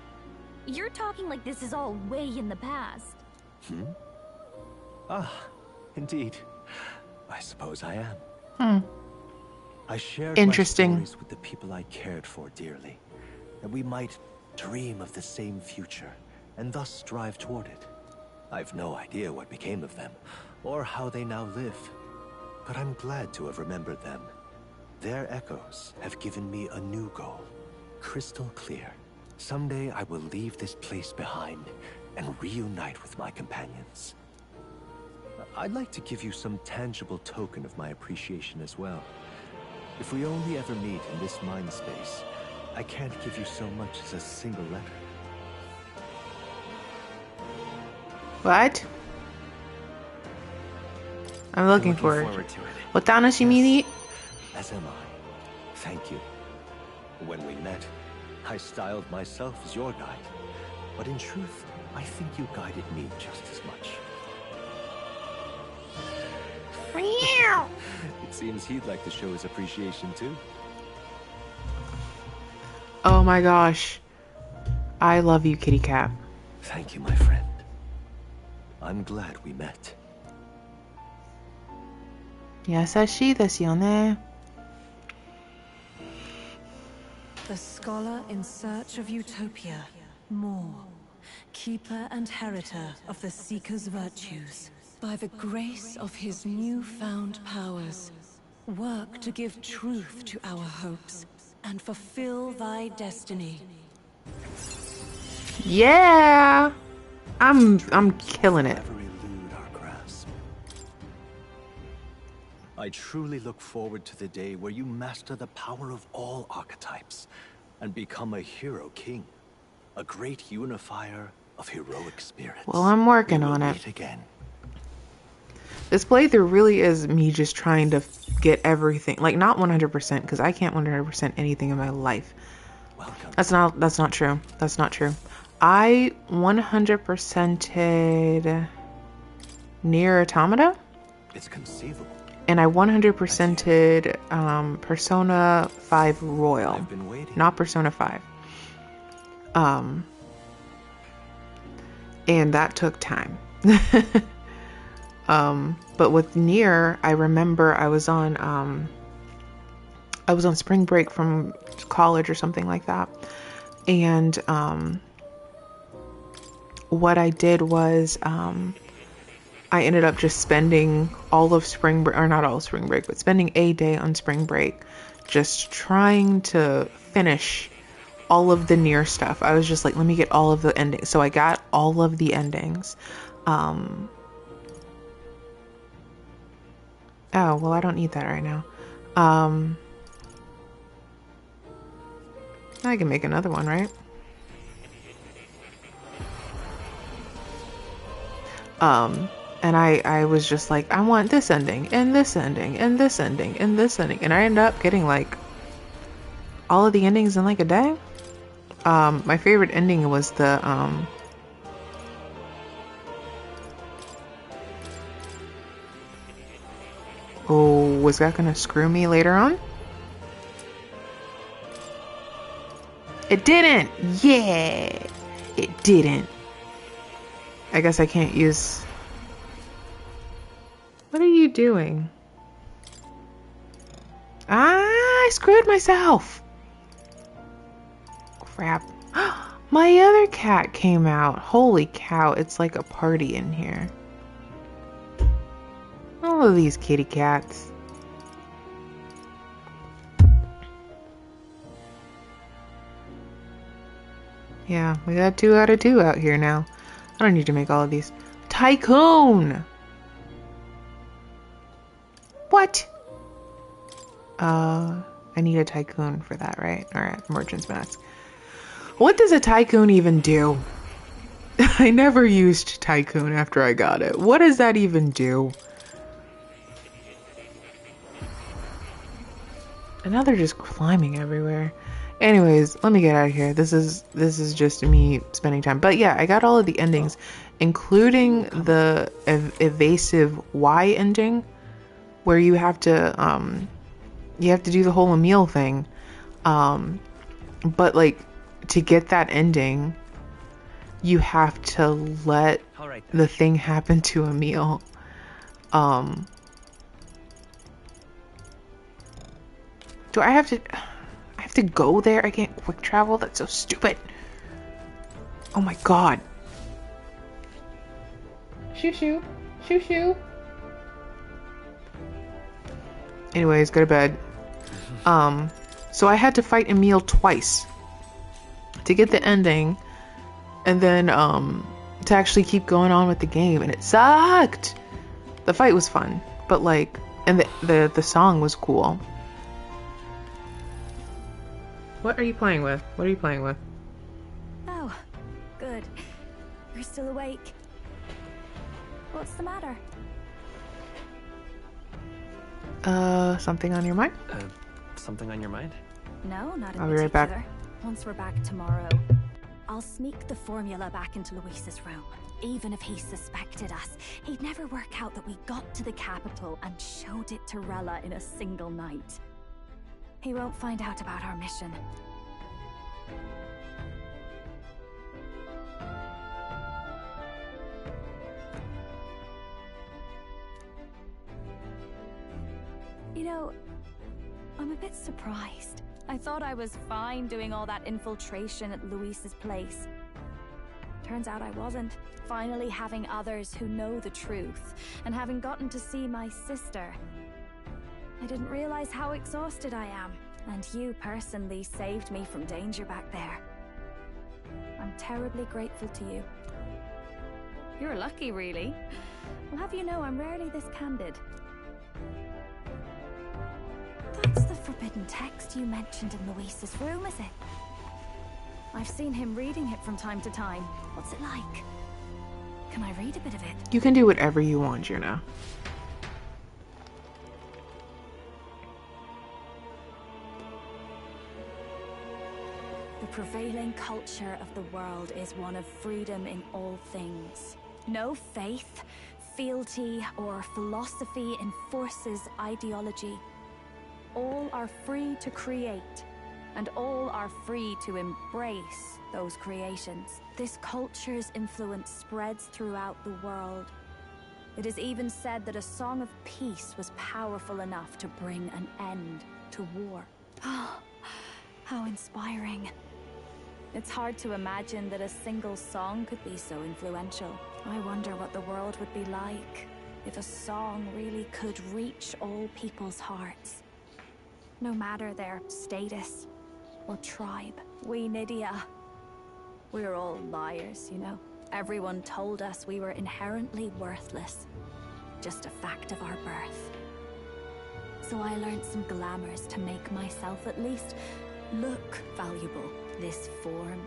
You're talking like this is all way in the past. Ah, indeed. I suppose I am. I shared Interesting. my stories with the people I cared for dearly, that we might dream of the same future, and thus strive toward it. I've no idea what became of them, or how they now live, but I'm glad to have remembered them. Their echoes have given me a new goal, crystal clear. Someday I will leave this place behind and reunite with my companions. I'd like to give you some tangible token of my appreciation as well. If we only ever meet in this mind space, I can't give you so much as a single letter. What? I'm looking forward to it. Otanashimi. As am I. Thank you. When we met, I styled myself as your guide. But in truth, I think you guided me just as much. It seems he'd like to show his appreciation too. Oh my gosh. I love you, kitty cat. Thank you, my friend. I'm glad we met. Yasashi desu yo ne. The scholar in search of utopia. More. Keeper and heriter of the seeker's virtues. By the grace of his newfound powers, work to give truth to our hopes and fulfill thy destiny. Yeah. I'm killing it. Never elude our grasp. I truly look forward to the day where you master the power of all archetypes and become a hero king, a great unifier of heroic spirits. Well, I'm working on it. Again. This playthrough really is me just trying to get everything, like not 100%, because I can't 100% anything in my life. Welcome. That's not true. That's not true. I 100%ed Nier Automata. It's conceivable. And I 100%ed Persona 5 Royal. I've been waiting. Not Persona 5. And that took time. But with Nier, I remember I was on spring break from college or something like that. And what I did was I ended up just spending all of spring break, or not all of spring break, but spending a day on spring break just trying to finish all of the Nier stuff. I was just like, let me get all of the endings. So I got all of the endings. Oh, well, I don't need that right now. I can make another one, right? And I was just like, I want this ending, and this ending, and this ending, and this ending. And I ended up getting like all of the endings in like a day. My favorite ending was the oh, was that gonna screw me later on? It didn't! Yeah! It didn't. I guess I can't use... What are you doing? I screwed myself! Crap. My other cat came out. Holy cow, it's like a party in here. All of these kitty cats. Yeah, we got 2 out of 2 out here now. I don't need to make all of these. Tycoon! What? I need a tycoon for that, right? Alright, Merchant's Mask. What does a tycoon even do? I never used tycoon after I got it. What does that even do? And now they're just climbing everywhere. Anyways, let me get out of here. This is just me spending time. But yeah, I got all of the endings, including the evasive Y ending, where you have to do the whole Emil thing. But like, to get that ending, you have to let the thing happen to Emil. Do I have to go there? I can't quick travel? That's so stupid. Oh my god. Shoo shoo. Shoo shoo. Anyways, go to bed. So I had to fight Emil twice to get the ending, and then to actually keep going on with the game, and it sucked. The fight was fun, but like, and the song was cool. What are you playing with? What are you playing with? Oh, good. You're still awake. What's the matter? Something on your mind? Something on your mind? No, not in I'll be right back. particular. Once we're back tomorrow, I'll sneak the formula back into Luis's room. Even if he suspected us, he'd never work out that we got to the capital and showed it to Rella in a single night. He won't find out about our mission. You know, I'm a bit surprised. I thought I was fine doing all that infiltration at Luis's place. Turns out I wasn't. Finally having others who know the truth, and having gotten to see my sister. I didn't realize how exhausted I am, and you personally saved me from danger back there. I'm terribly grateful to you. You're lucky, really. I'll have you know I'm rarely this candid. That's the forbidden text you mentioned in Luis's room, is it? I've seen him reading it from time to time. What's it like? Can I read a bit of it? You can do whatever you want, Juna. The prevailing culture of the world is one of freedom in all things. No faith, fealty, or philosophy enforces ideology. All are free to create, and all are free to embrace those creations. This culture's influence spreads throughout the world. It is even said that a song of peace was powerful enough to bring an end to war. Oh, how inspiring. It's hard to imagine that a single song could be so influential. I wonder what the world would be like if a song really could reach all people's hearts. No matter their status or tribe. We Nydia, we're all liars, you know. Everyone told us we were inherently worthless. Just a fact of our birth. So I learned some glamours to make myself at least look valuable. This form.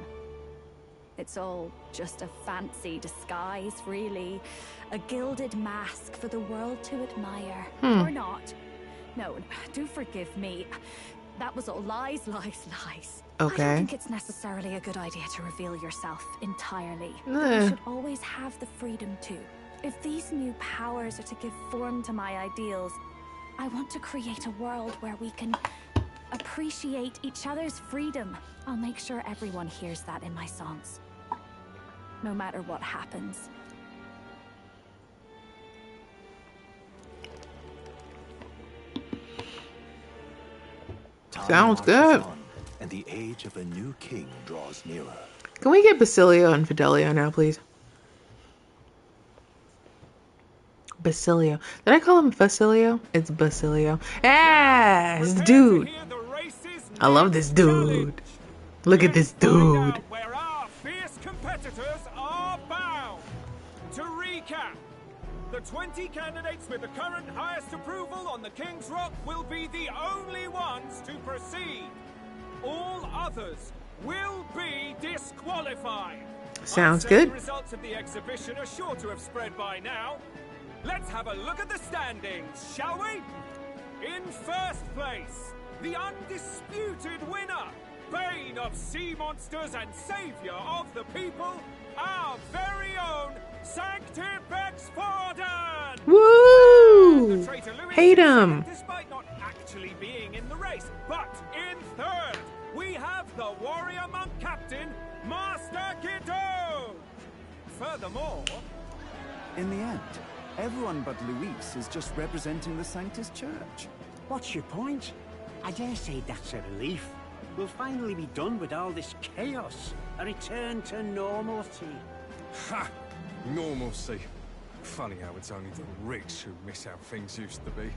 It's all just a fancy disguise, really. A gilded mask for the world to admire. Or not. No, do forgive me. That was all lies, lies, lies. Okay. I don't think it's necessarily a good idea to reveal yourself entirely. You should always have the freedom to. If these new powers are to give form to my ideals, I want to create a world where we can appreciate each other's freedom. I'll make sure everyone hears that in my songs. No matter what happens. Sounds good. And the age of a new king draws nearer. Can we get Basilio and Fidelio now, please? Basilio. Did I call him Facilio? It's Basilio. Ah, this dude. I love this dude. Look at this dude. Where our fierce competitors are bound. To recap, the 20 candidates with the current highest approval on the King's Rock will be the only ones to proceed. All others will be disqualified. Sounds good. The results of the exhibition are sure to have spread by now. Let's have a look at the standings, shall we? In first place, the undisputed winner, bane of sea monsters and savior of the people, our very own Sanctifex Forden! Woo! The traitor Louis Hate him! Despite not actually being in the race, but in third, we have the warrior monk captain, Master Guido! Furthermore... In the end, everyone but Luis is just representing the Sanctus Church. What's your point? I dare say that's a relief. We'll finally be done with all this chaos. A return to normalcy. Ha! Normalcy. Funny how it's only the rich who miss how things used to be.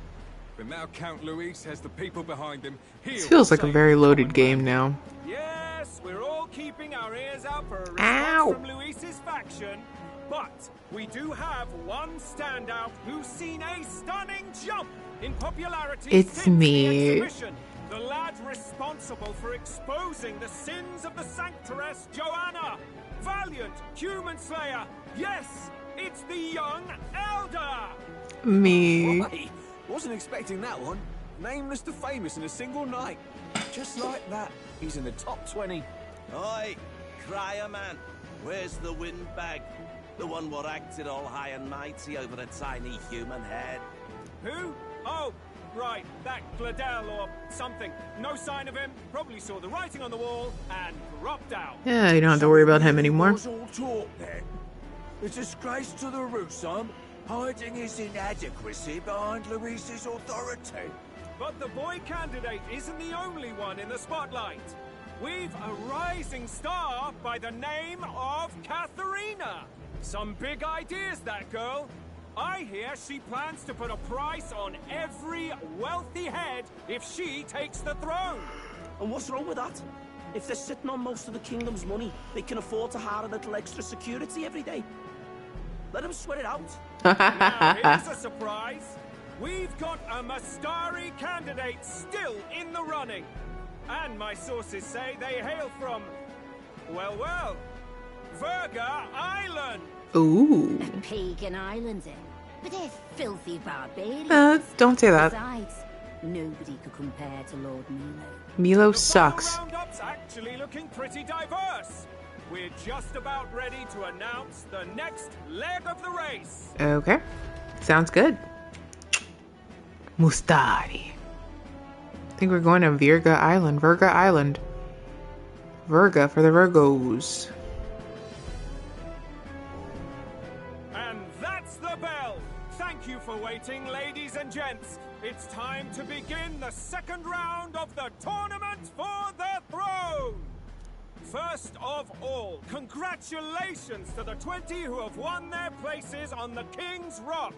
But now Count Luis has the people behind him. This feels like a very loaded game now. Yes, we're all keeping our ears out for a response from Luis's faction. But we do have one standout who's seen a stunning jump in popularity since the exhibition. The lad responsible for exposing the sins of the Sanctress Joanna. Valiant human slayer. Yes, it's the young Elder. Me. Right. Wasn't expecting that one. Nameless to famous in a single night. Just like that, he's in the top 20. Oi, crier man. Where's the windbag? The one what acted all high and mighty over a tiny human head. Who? Oh, right, that Gladel or something. No sign of him. Probably saw the writing on the wall and dropped out. Yeah, you don't have to worry about him anymore. All talk then. A disgrace to the Rusum, hiding his inadequacy behind Luis's authority. But the boy candidate isn't the only one in the spotlight. We've a rising star by the name of Katharina. Some big ideas, that girl. I hear she plans to put a price on every wealthy head if she takes the throne. And what's wrong with that? If they're sitting on most of the kingdom's money, they can afford to hire a little extra security every day. Let them sweat it out. Now, here's a surprise. We've got a Mastari candidate still in the running. And my sources say they hail from, well, Verga Island. Ooh. A pagan island, eh? But they're filthy barbarians. Don't say that. Besides, nobody could compare to Lord Milo. Milo sucks. Roundup's actually looking pretty diverse. We're just about ready to announce the next leg of the race. Okay. Sounds good. Mustari. I think we're going to Virga Island. Virga Island. Virga for the Virgos. And that's the bell. Thank you for waiting, ladies and gents. It's time to begin the second round of the tournament for the throne. First of all, congratulations to the 20 who have won their places on the King's Rock.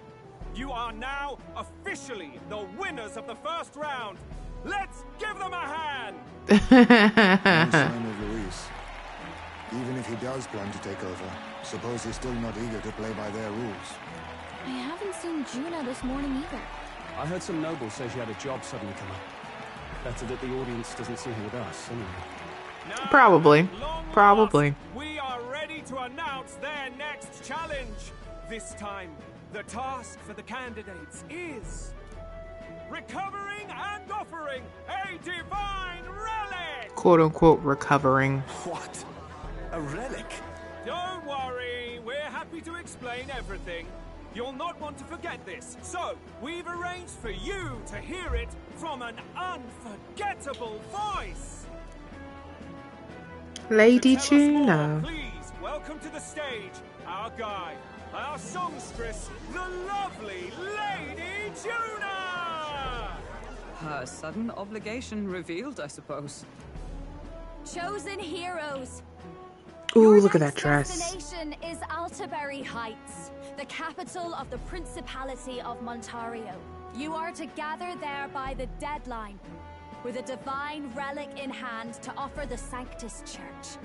You are now officially the winners of the first round. Let's give them a hand! No sign of Luis. Even if he does plan to take over, suppose he's still not eager to play by their rules. I haven't seen Juna this morning either. I heard some nobles say she had a job suddenly come up. Better that the audience doesn't see her with us, anyway. Now, Probably. Probably. We are ready to announce their next challenge. This time, the task for the candidates is recovering and offering a divine relic! Quote unquote recovering. What? A relic? Don't worry, we're happy to explain everything. You'll not want to forget this, so we've arranged for you to hear it from an unforgettable voice. Lady To tell us Juna. more, please welcome to the stage our guide, our songstress, the lovely Lady Juna! Her sudden obligation revealed, I suppose. Chosen heroes. Ooh, look at that dress. Destination is Altaberry Heights, the capital of the Principality of Montario. You are to gather there by the deadline, with a divine relic in hand to offer the Sanctus Church.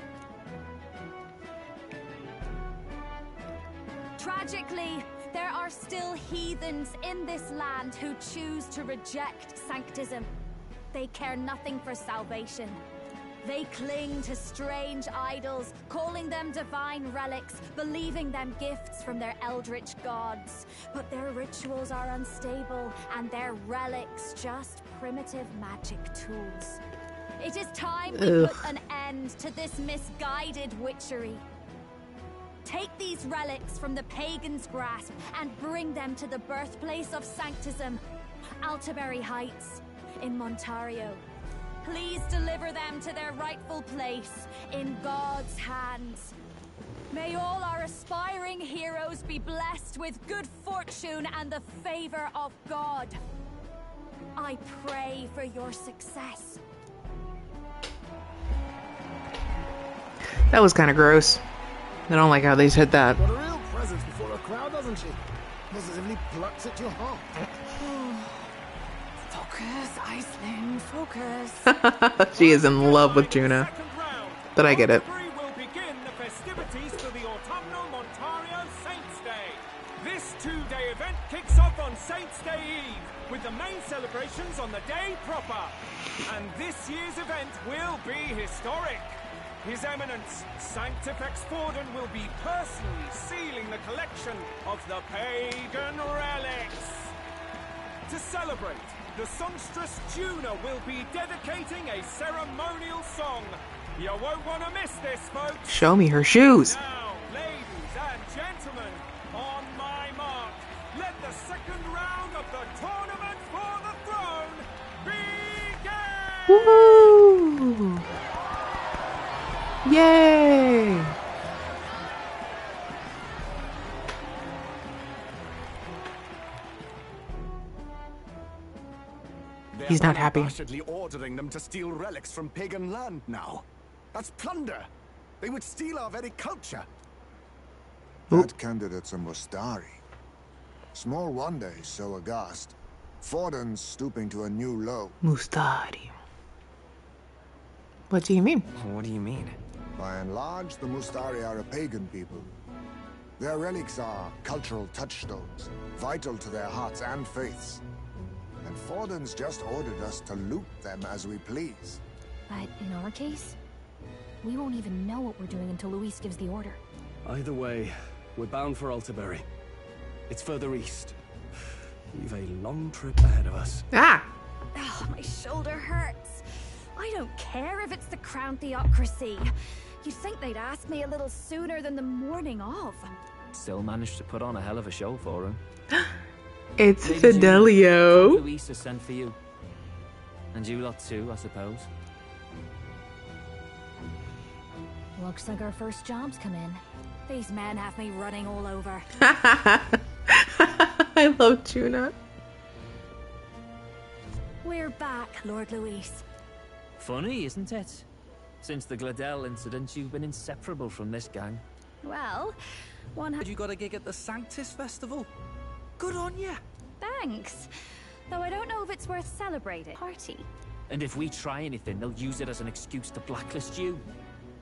Tragically, there are still heathens in this land who choose to reject sanctism. They care nothing for salvation. They cling to strange idols, calling them divine relics, believing them gifts from their eldritch gods. But their rituals are unstable, and their relics just primitive magic tools. It is time we put an end to this misguided witchery. Take these relics from the pagan's grasp and bring them to the birthplace of Sanctism, Altaberry Heights, in Montario. Please deliver them to their rightful place in God's hands. May all our aspiring heroes be blessed with good fortune and the favor of God. I pray for your success. That was kind of gross. I don't like how they said that. Got a real presence before a crowd, doesn't she? Positively plucks at your heart. Focus, Iceland, focus. She is in love with Juna. But I get it. Will begin the festivities for the autumnal Montario Saints' Day. This two-day event kicks off on Saints' Day Eve, with the main celebrations on the day proper. And this year's event will be historic. His Eminence, Sanctifex Forden, will be personally sealing the collection of the pagan relics. To celebrate, the songstress Juna will be dedicating a ceremonial song. You won't want to miss this, folks. Show me her shoes. Now, ladies and gentlemen, on my mark, let the second round of the tournament for the throne begin! Woo! Yay! He's not happy. Unabashedly ordering them to steal relics from pagan land now. That's plunder. They would steal our very culture. That candidate's a Mustari. Small wonder he's so aghast. Forden's stooping to a new low. Mustari. What do you mean? What do you mean? By and large, the Mustari are a pagan people. Their relics are cultural touchstones, vital to their hearts and faiths. And Forden's just ordered us to loot them as we please. But in our case, we won't even know what we're doing until Luis gives the order. Either way, we're bound for Altaberry. It's further east. We've a long trip ahead of us. Ah! Oh, my shoulder hurts. I don't care if it's the Crown Theocracy. You'd think they'd ask me a little sooner than the morning of. Still managed to put on a hell of a show for him. It's Ladies, Fidelio. Luis has sent for you. And you lot too, I suppose. Looks like our first job's come in. These men have me running all over. I love Juna. We're back, Lord Luis. Funny, isn't it? Since the Gladel incident, you've been inseparable from this gang. Well, one You got a gig at the Sanctus Festival? Good on ya. Thanks. Though I don't know if it's worth celebrating. Party. And if we try anything, they'll use it as an excuse to blacklist you.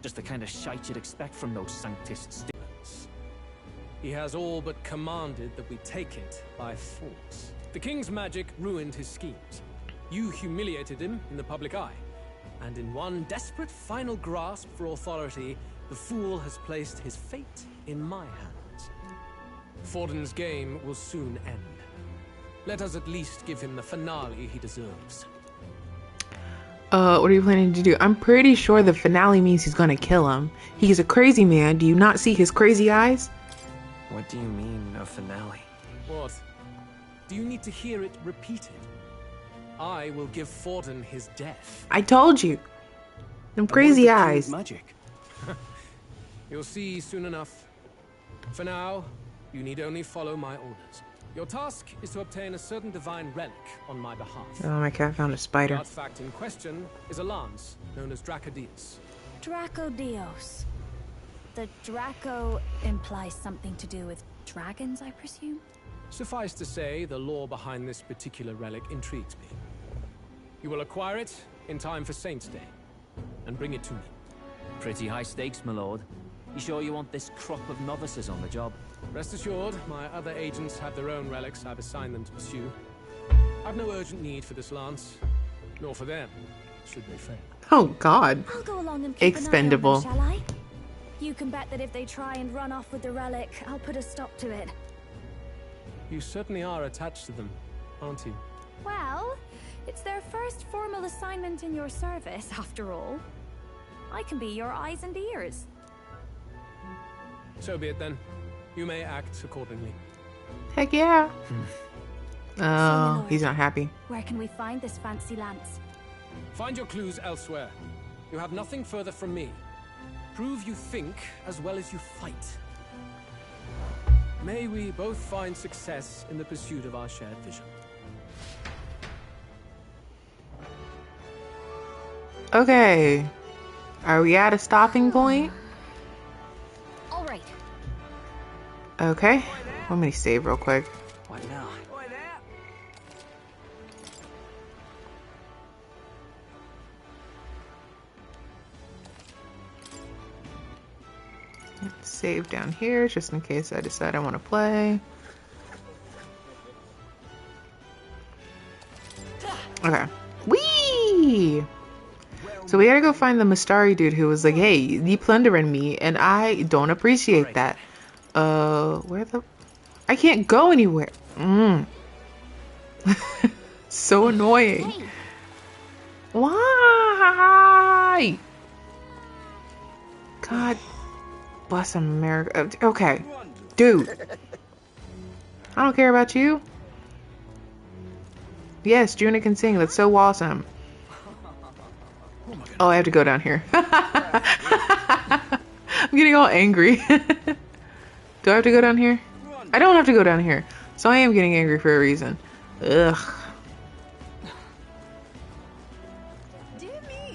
Just the kind of shite you'd expect from those Sanctist students. He has all but commanded that we take it by force. The king's magic ruined his schemes. You humiliated him in the public eye. And in one desperate final grasp for authority, the fool has placed his fate in my hands. Forden's game will soon end. Let us at least give him the finale he deserves. What are you planning to do? I'm pretty sure the finale means he's gonna kill him. He's a crazy man. Do you not see his crazy eyes? What do you mean, a finale? What? Do you need to hear it repeated? I will give Forden his death. I told you. Them crazy eyes. Magic. You'll see soon enough. For now, you need only follow my orders. Your task is to obtain a certain divine relic on my behalf. Oh, my cat found a spider. The artifact in question is a lance known as Dracodius. Dracodios. The Draco implies something to do with dragons, I presume? Suffice to say, the lore behind this particular relic intrigues me. You will acquire it in time for Saints' Day, and bring it to me. Pretty high stakes, my lord. You sure you want this crop of novices on the job? Rest assured, my other agents have their own relics I've assigned them to pursue. I've no urgent need for this lance, nor for them, should they fail. Oh God. I'll go along and keep Expendable. an eye on them, shall I? You can bet that if they try and run off with the relic, I'll put a stop to it. You certainly are attached to them, aren't you? Well, it's their first formal assignment in your service, after all. I can be your eyes and ears. So be it then. You may act accordingly. Heck yeah. Oh, he's not happy. Where can we find this fancy lance? Find your clues elsewhere. You have nothing further from me. Prove you think as well as you fight. May we both find success in the pursuit of our shared vision. Okay. Are we at a stopping point? All right. Okay. Let me save real quick. What now? Save down here just in case I decide I want to play. Okay. Whee! So we gotta go find the Mustari dude who was like, hey, you plundering me, and I don't appreciate that. Where the... I can't go anywhere. So annoying. Why? God bless America. Okay. Dude. I don't care about you. Yes, Juna can sing. That's so awesome. Oh, I have to go down here. I'm getting all angry. Do I have to go down here? I don't have to go down here. So I am getting angry for a reason. Ugh.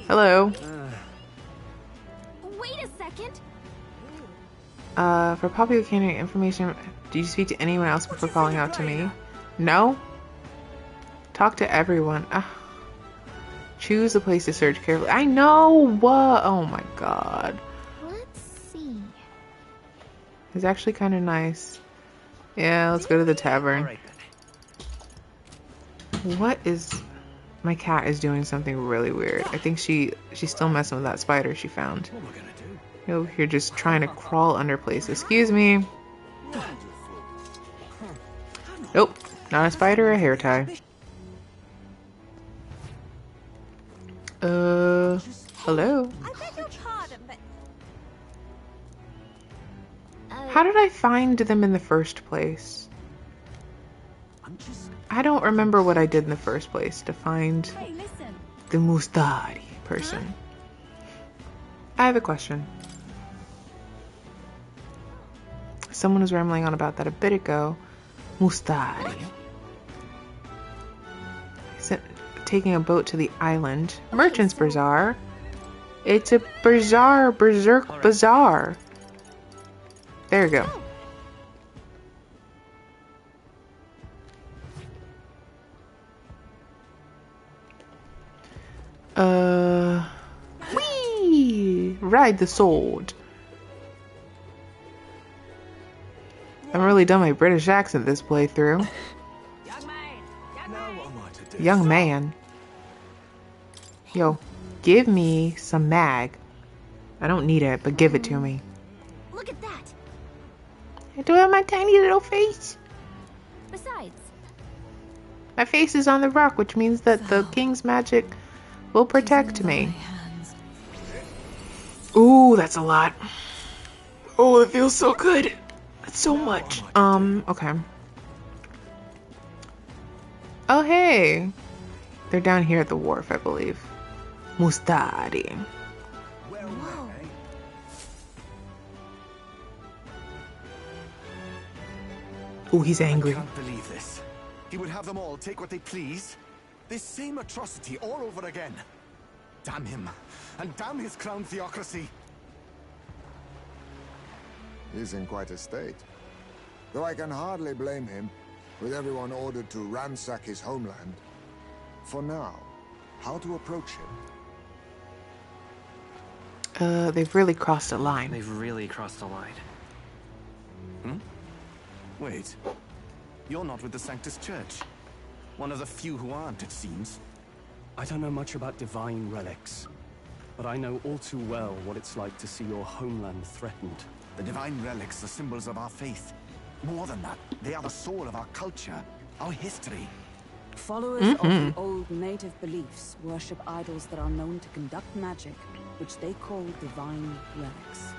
Hello. Wait a second. For popular candidate information, do you speak to anyone else before calling out to me? No? Talk to everyone. Choose a place to search carefully. I know! What? Oh my god. Let's see. It's actually kind of nice. Yeah, let's go to the tavern. What is... My cat is doing something really weird. I think she's still messing with that spider she found. What am I gonna do? You're over here just trying to crawl under places. Excuse me. Nope. Not a spider, a hair tie. Hello? I beg your pardon, but... How did I find them in the first place? I don't remember what I did in the first place to find the Mustari person. I have a question. Someone was rambling on about that a bit ago. Mustari. Taking a boat to the island. Merchant's Bazaar. It's a bazaar, berserk bazaar. There you go. Whee! Ride the sword. I haven't really done my British accent this playthrough. Young man. Yo, give me some mag. I don't need it, but give it to me. Look at that. Do I have my tiny little face? Besides, my face is on the rock, which means that the king's magic will protect me. Ooh, that's a lot. Oh, it feels so good. That's so much. Okay. Oh, hey. They're down here at the wharf, I believe. Mustari. Whoa. Oh, he's angry. I can't believe this. He would have them all take what they please. This same atrocity all over again. Damn him. And damn his crown theocracy. He's in quite a state. Though I can hardly blame him, with everyone ordered to ransack his homeland. For now, how to approach him? They've really crossed a line. They've really crossed a line. Wait. You're not with the Sanctus Church. One of the few who aren't, it seems. I don't know much about divine relics. but I know all too well what it's like to see your homeland threatened. The divine relics are symbols of our faith. More than that, they are the soul of our culture, our history. Followers of the old native beliefs worship idols that are known to conduct magic, which they call divine relics.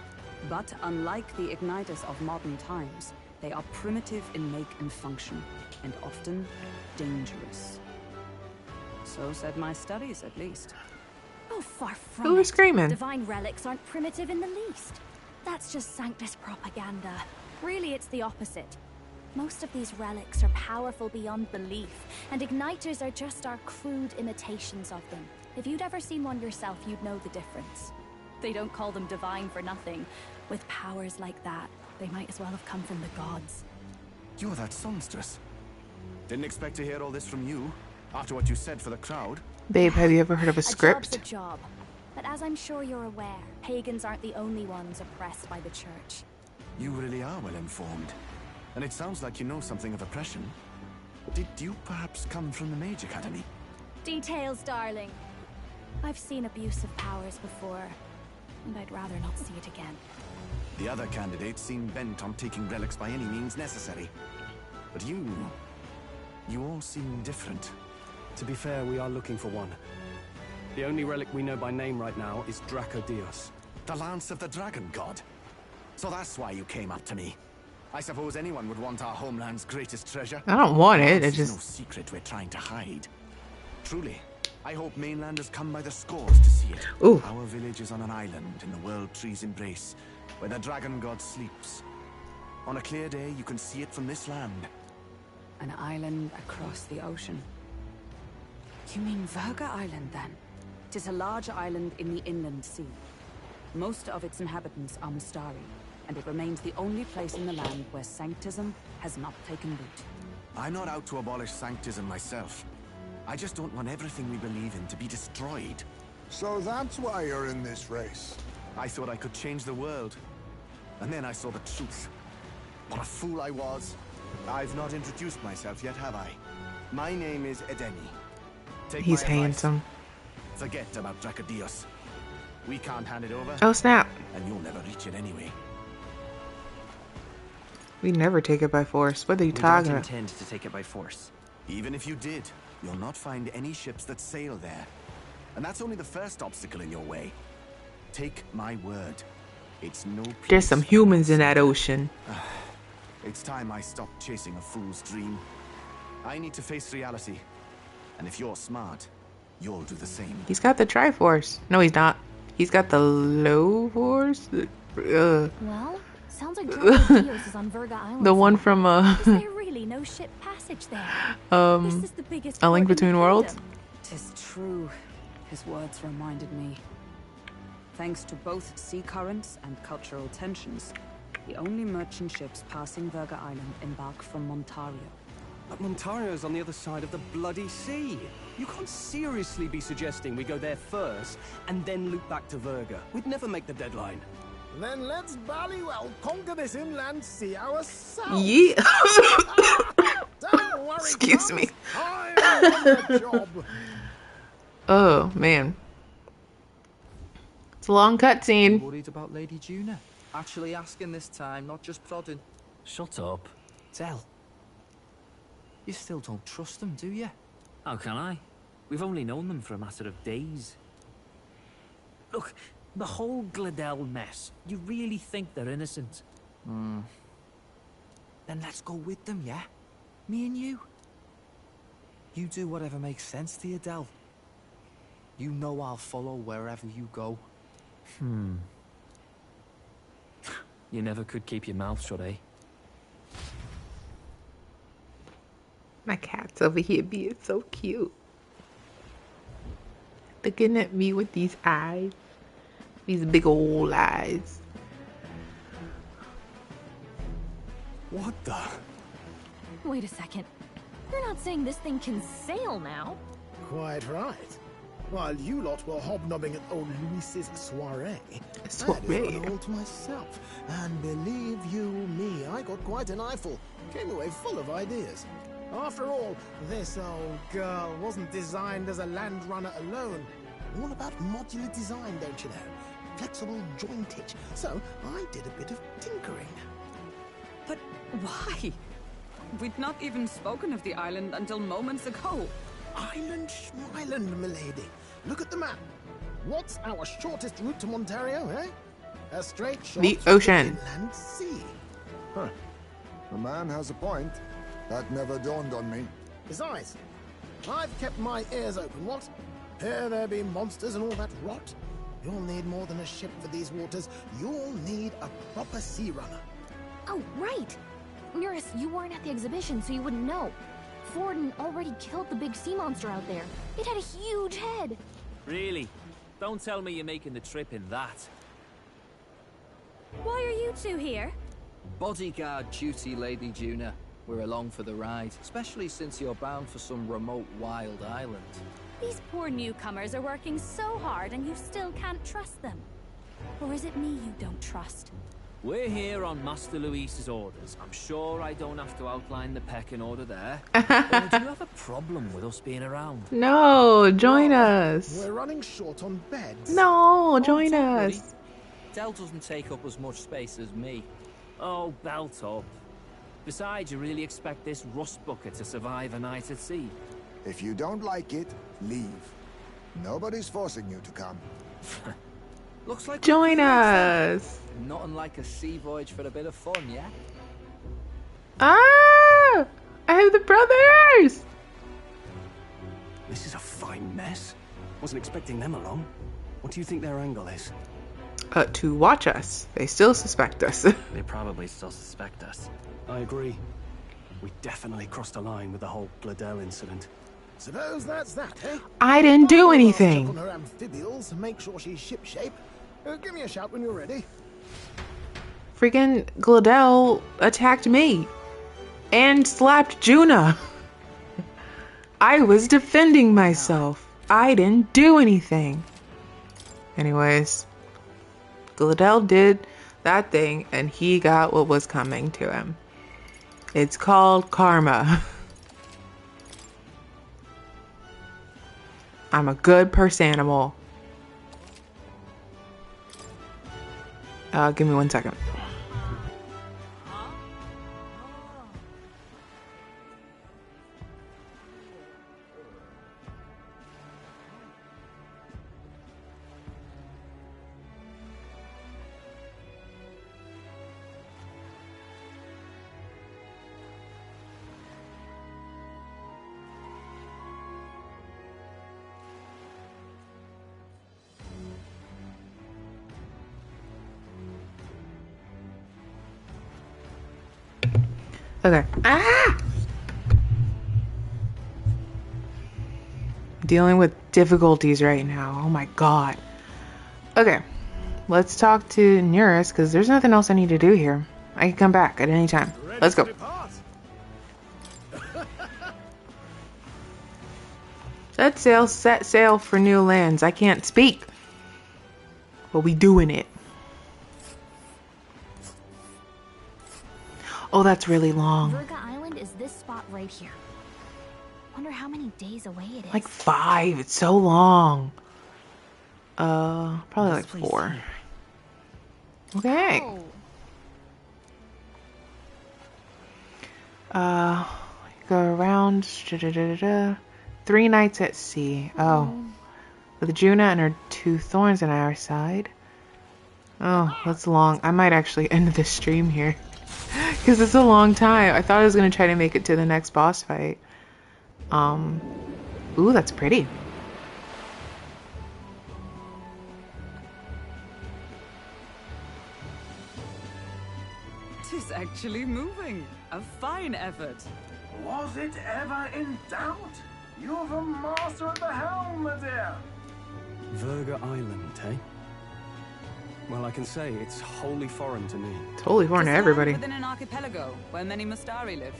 But unlike the igniters of modern times, they are primitive in make and function, and often dangerous. So said my studies, at least. Oh, far from Who was it. screaming? Divine relics aren't primitive in the least. That's just Sanctus propaganda. Really, it's the opposite. Most of these relics are powerful beyond belief, and igniters are just our crude imitations of them. If you'd ever seen one yourself, you'd know the difference. They don't call them divine for nothing. With powers like that, they might as well have come from the gods. You're that songstress. Didn't expect to hear all this from you, after what you said for the crowd. Babe, have you ever heard of a script? A job's a job. But as I'm sure you're aware, pagans aren't the only ones oppressed by the church. You really are well informed. And it sounds like you know something of oppression. Did you perhaps come from the Mage Academy? Details, darling. I've seen abuse of powers before, and I'd rather not see it again. The other candidates seem bent on taking relics by any means necessary. But you all seem different. To be fair, we are looking for one. The only relic we know by name right now is Dracodios. The Lance of the Dragon God. So that's why you came up to me. I suppose anyone would want our homeland's greatest treasure. I don't want it, It's I just... no secret we're trying to hide. Truly, I hope mainlanders come by the scores to see it. Ooh. Our village is on an island in the World Tree's embrace, where the Dragon God sleeps. On a clear day, you can see it from this land. An island across the ocean. You mean Verga Island, then? Tis a large island in the inland sea. Most of its inhabitants are Mustari, and it remains the only place in the land where Sanctism has not taken root. I'm not out to abolish Sanctism myself. I just don't want everything we believe in to be destroyed. So that's why you're in this race. I thought I could change the world. And then I saw the truth. What a fool I was. I've not introduced myself yet, have I? My name is Edeni. Take He's my advice. handsome. Forget about Dracodios. We can't hand it over. Oh, snap. And you'll never reach it anyway. We never take it by force. What are you We talking don't about? intend to take it by force. Even if you did, you'll not find any ships that sail there. And that's only the first obstacle in your way. Take my word. It's no peace. There's some humans in that ocean. It's time I stopped chasing a fool's dream. I need to face reality. And if you're smart, you'll do the same. He's got the Triforce. No, he's not. He's got the low force. Well, sounds like Dracodios is on Verga Island. The one from Is there really no ship passage there? This is the biggest A Link port in the Between Worlds. kingdom. 'Tis true. His words reminded me. Thanks to both sea currents and cultural tensions, the only merchant ships passing Verga Island embark from Montario. But Montario's on the other side of the bloody sea. You can't seriously be suggesting we go there first and then loop back to Verga. We'd never make the deadline. Then let's ballywell conquer this inland sea ourselves. Yeah. Don't worry, Excuse me. I'm on the job. Oh, man. It's a long cutscene. Worried about Lady Juna? Actually asking this time, not just prodding. Shut up. Tell. You still don't trust them, do you? How can I? We've only known them for a matter of days. Look, the whole Gladell mess, you really think they're innocent? Then let's go with them, yeah? Me and you. You do whatever makes sense to you, Del. You know I'll follow wherever you go. You never could keep your mouth shut, eh? My cat's over here being so cute. Looking at me with these eyes. These big old eyes. What the? Wait a second. You're not saying this thing can sail now? Quite right. While you lot were hobnobbing at old Luis's soiree, I had Soiree? it all to myself. And believe you me, I got quite an eyeful. Came away full of ideas. After all, this old girl wasn't designed as a land runner alone. All about modular design, don't you know? Flexible jointage. So I did a bit of tinkering. But why? We'd not even spoken of the island until moments ago. Island Schmyland, milady. Look at the map. What's our shortest route to Ontario, eh? A straight shot The through ocean. the inland sea. Huh. The man has a point. That never dawned on me. Besides, I've kept my ears open, what? Here there be monsters and all that rot. You'll need more than a ship for these waters. You'll need a proper sea runner. Oh, right! Nearest, you weren't at the exhibition, so you wouldn't know. Forden already killed the big sea monster out there. It had a huge head. Really? Don't tell me you're making the trip in that. Why are you two here? Bodyguard duty, Lady Juna. We're along for the ride, especially since you're bound for some remote wild island. These poor newcomers are working so hard and you still can't trust them. Or is it me you don't trust? We're here on Master Luis's orders. I'm sure I don't have to outline the pecking order there. Or do you have a problem with us being around? No, join us. We're running short on beds. No, join don't worry. us. Del doesn't take up as much space as me. Oh, belt up. Besides, you really expect this rust bucket to survive a night at sea? If you don't like it, leave. Nobody's forcing you to come. Looks like Join us. not unlike a sea voyage for a bit of fun, yeah? Ah! I have the brothers! This is a fine mess. Wasn't expecting them along. What do you think their angle is? To watch us. They still suspect us. They probably still suspect us. I agree. We definitely crossed a line with the whole Gladell incident. Suppose that's that, eh? I didn't do Check on anything. her amphibials and make sure she's shipshape. Give me a shout when you're ready. Freaking Gladell attacked me. And slapped Juna. I was defending myself. I didn't do anything. Anyways. Gladell did that thing and he got what was coming to him. It's called karma. I'm a good purse animal. Give me 1 second. Okay. Ah! Dealing with difficulties right now. Oh my god. Okay. Let's talk to Neurus, because there's nothing else I need to do here. I can come back at any time. Let's go. Set sail for new lands. I can't speak. But we doing it. Oh, that's really long. Virga Island is this spot right here. Wonder how many days away it is. Like 5. It's so long. Probably like 4. Okay. Go around. 3 nights at sea. Oh. With Juna and her 2 thorns on our side. Oh, that's long. I might actually end this stream here. Because it's a long time. I thought I was going to try to make it to the next boss fight. Ooh, that's pretty. Tis actually moving. A fine effort. Was it ever in doubt? You're the master at the helm, my dear. Virga Island, eh? Well, I can say it's wholly foreign to me. Totally foreign to everybody. Within an archipelago where many Mustari live.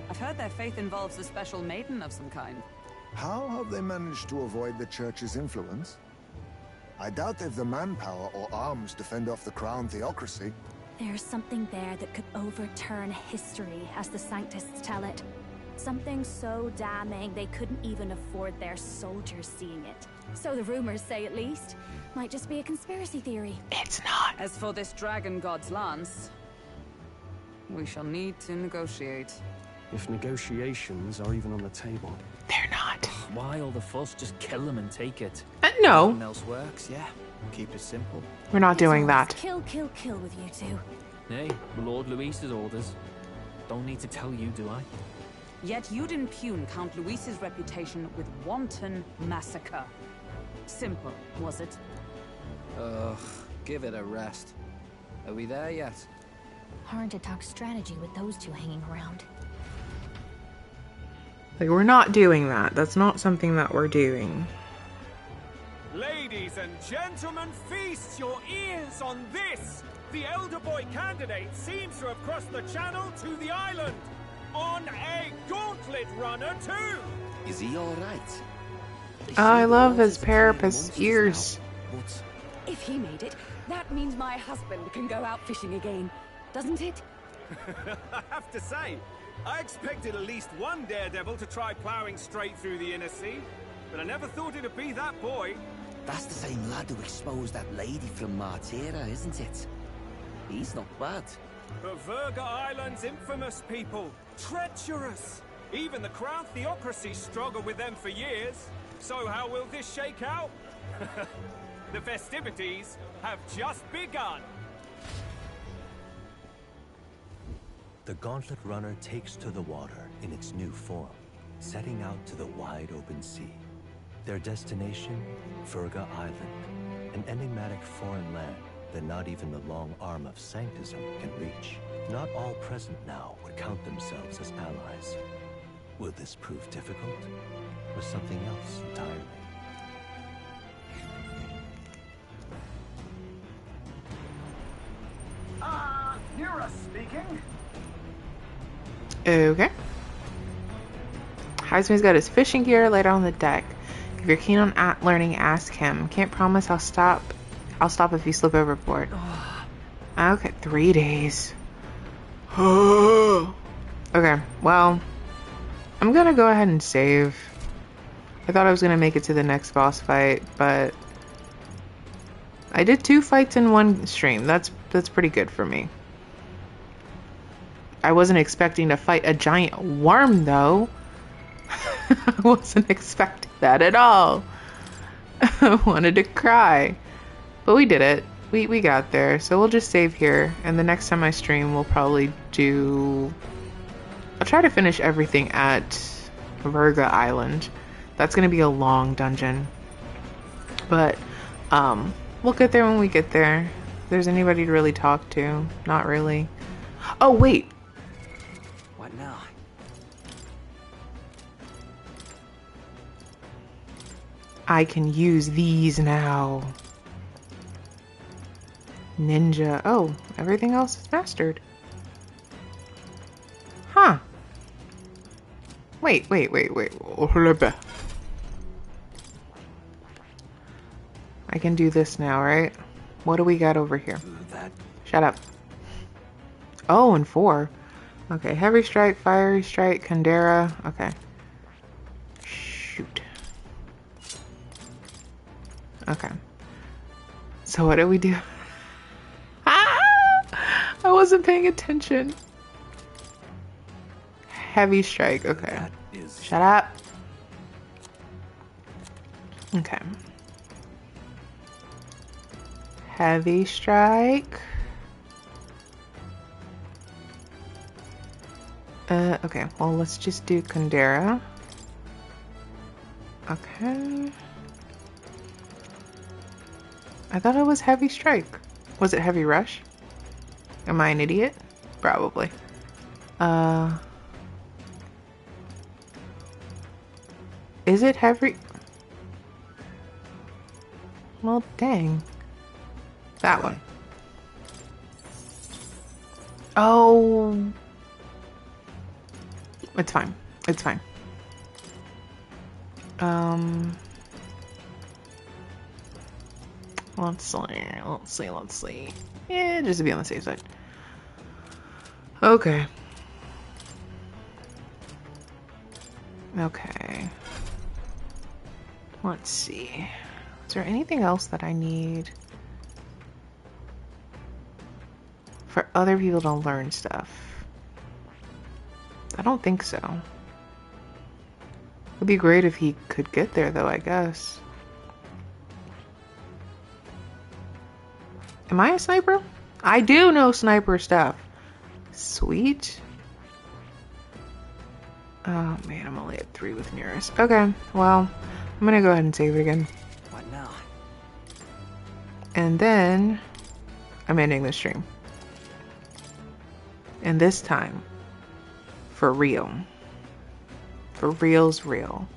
I've heard their faith involves a special maiden of some kind. How have they managed to avoid the church's influence? I doubt they've the manpower or arms to fend off the crown theocracy. There's something there that could overturn history, as the Sanctists tell it. Something so damning they couldn't even afford their soldiers seeing it. So the rumors say, at least. Might just be a conspiracy theory. It's not. As for this dragon god's lance, we shall need to negotiate. If negotiations are even on the table. They're not. Why all the fuss? Just kill them and take it. No. Nothing else works, yeah. Keep it simple. We're not doing that. Kill, kill, kill with you two. Hey, Lord Luis's orders. Don't need to tell you, do I? Yet you'd impugn Count Luis's reputation with wanton massacre. Simple, was it? Ugh, give it a rest. Are we there yet? Hard to talk strategy with those two hanging around. Like, we're not doing that. That's not something that we're doing. Ladies and gentlemen, feast your ears on this! The elder boy candidate seems to have crossed the channel to the island! On a gauntlet runner too! Is he alright? Oh, I love his parapet's ears. If he made it, that means my husband can go out fishing again, doesn't it? I have to say, I expected at least one daredevil to try plowing straight through the inner sea, but I never thought it'd be that boy. That's the same lad who exposed that lady from Martira, isn't it? He's not bad. But Verga Island's infamous people. Treacherous! Even the Crown Theocracy struggled with them for years. So how will this shake out? The festivities have just begun. The Gauntlet Runner takes to the water in its new form, setting out to the wide open sea. Their destination, Verga Island, an enigmatic foreign land that not even the long arm of Sanctism can reach. Not all present now would count themselves as allies. Will this prove difficult, or something else entirely? Nira speaking. Okay. Heisman's got his fishing gear laid on the deck. If you're keen on learning, ask him. Can't promise I'll stop if you slip overboard. Okay, 3 days. Okay, well, I'm gonna go ahead and save. I thought I was gonna make it to the next boss fight, but I did 2 fights in one stream. That's pretty good for me. I wasn't expecting to fight a giant worm, though. I wasn't expecting that at all. I wanted to cry. But we did it. We got there. So we'll just save here. And the next time I stream, we'll probably do... I'll try to finish everything at Verga Island. That's going to be a long dungeon. But we'll get there when we get there. If there's anybody to really talk to. Not really. Oh, wait. What now? I can use these now. Ninja. Oh, everything else is mastered. Huh. Wait. I can do this now, right? What do we got over here? Shut up. Oh, and 4. Okay, Heavy Strike, Fiery Strike, Kandera. Okay. Shoot. Okay. So what do we do? I wasn't paying attention. Heavy Strike. Okay. Shut up. Okay. Heavy Strike. Okay. Well, let's just do Kandera. Okay. I thought it was Heavy Strike. Was it Heavy Rush? Am I an idiot? Probably. Is it Heavy? Well, dang. That one. Oh. It's fine. It's fine. Let's see. Yeah, just to be on the safe side. Okay. Okay. Let's see. Is there anything else that I need for other people to learn stuff? I don't think so. It'd be great if he could get there though, I guess. Am I a sniper? I do know sniper stuff. Sweet. Oh man, I'm only at 3 with nearest. Okay, well, I'm gonna go ahead and save it again. What now? And then I'm ending the stream. And this time, for real. For real's real.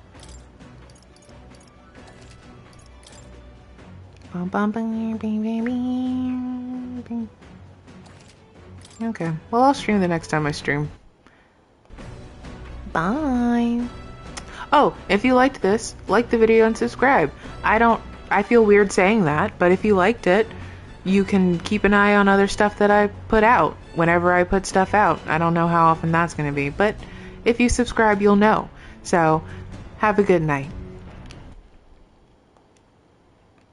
Okay, well, I'll stream the next time I stream. Bye. Oh, if you liked this, like the video and subscribe. I feel weird saying that, but if you liked it, you can keep an eye on other stuff that I put out whenever I put stuff out. I don't know how often that's going to be, but if you subscribe, you'll know. So, have a good night.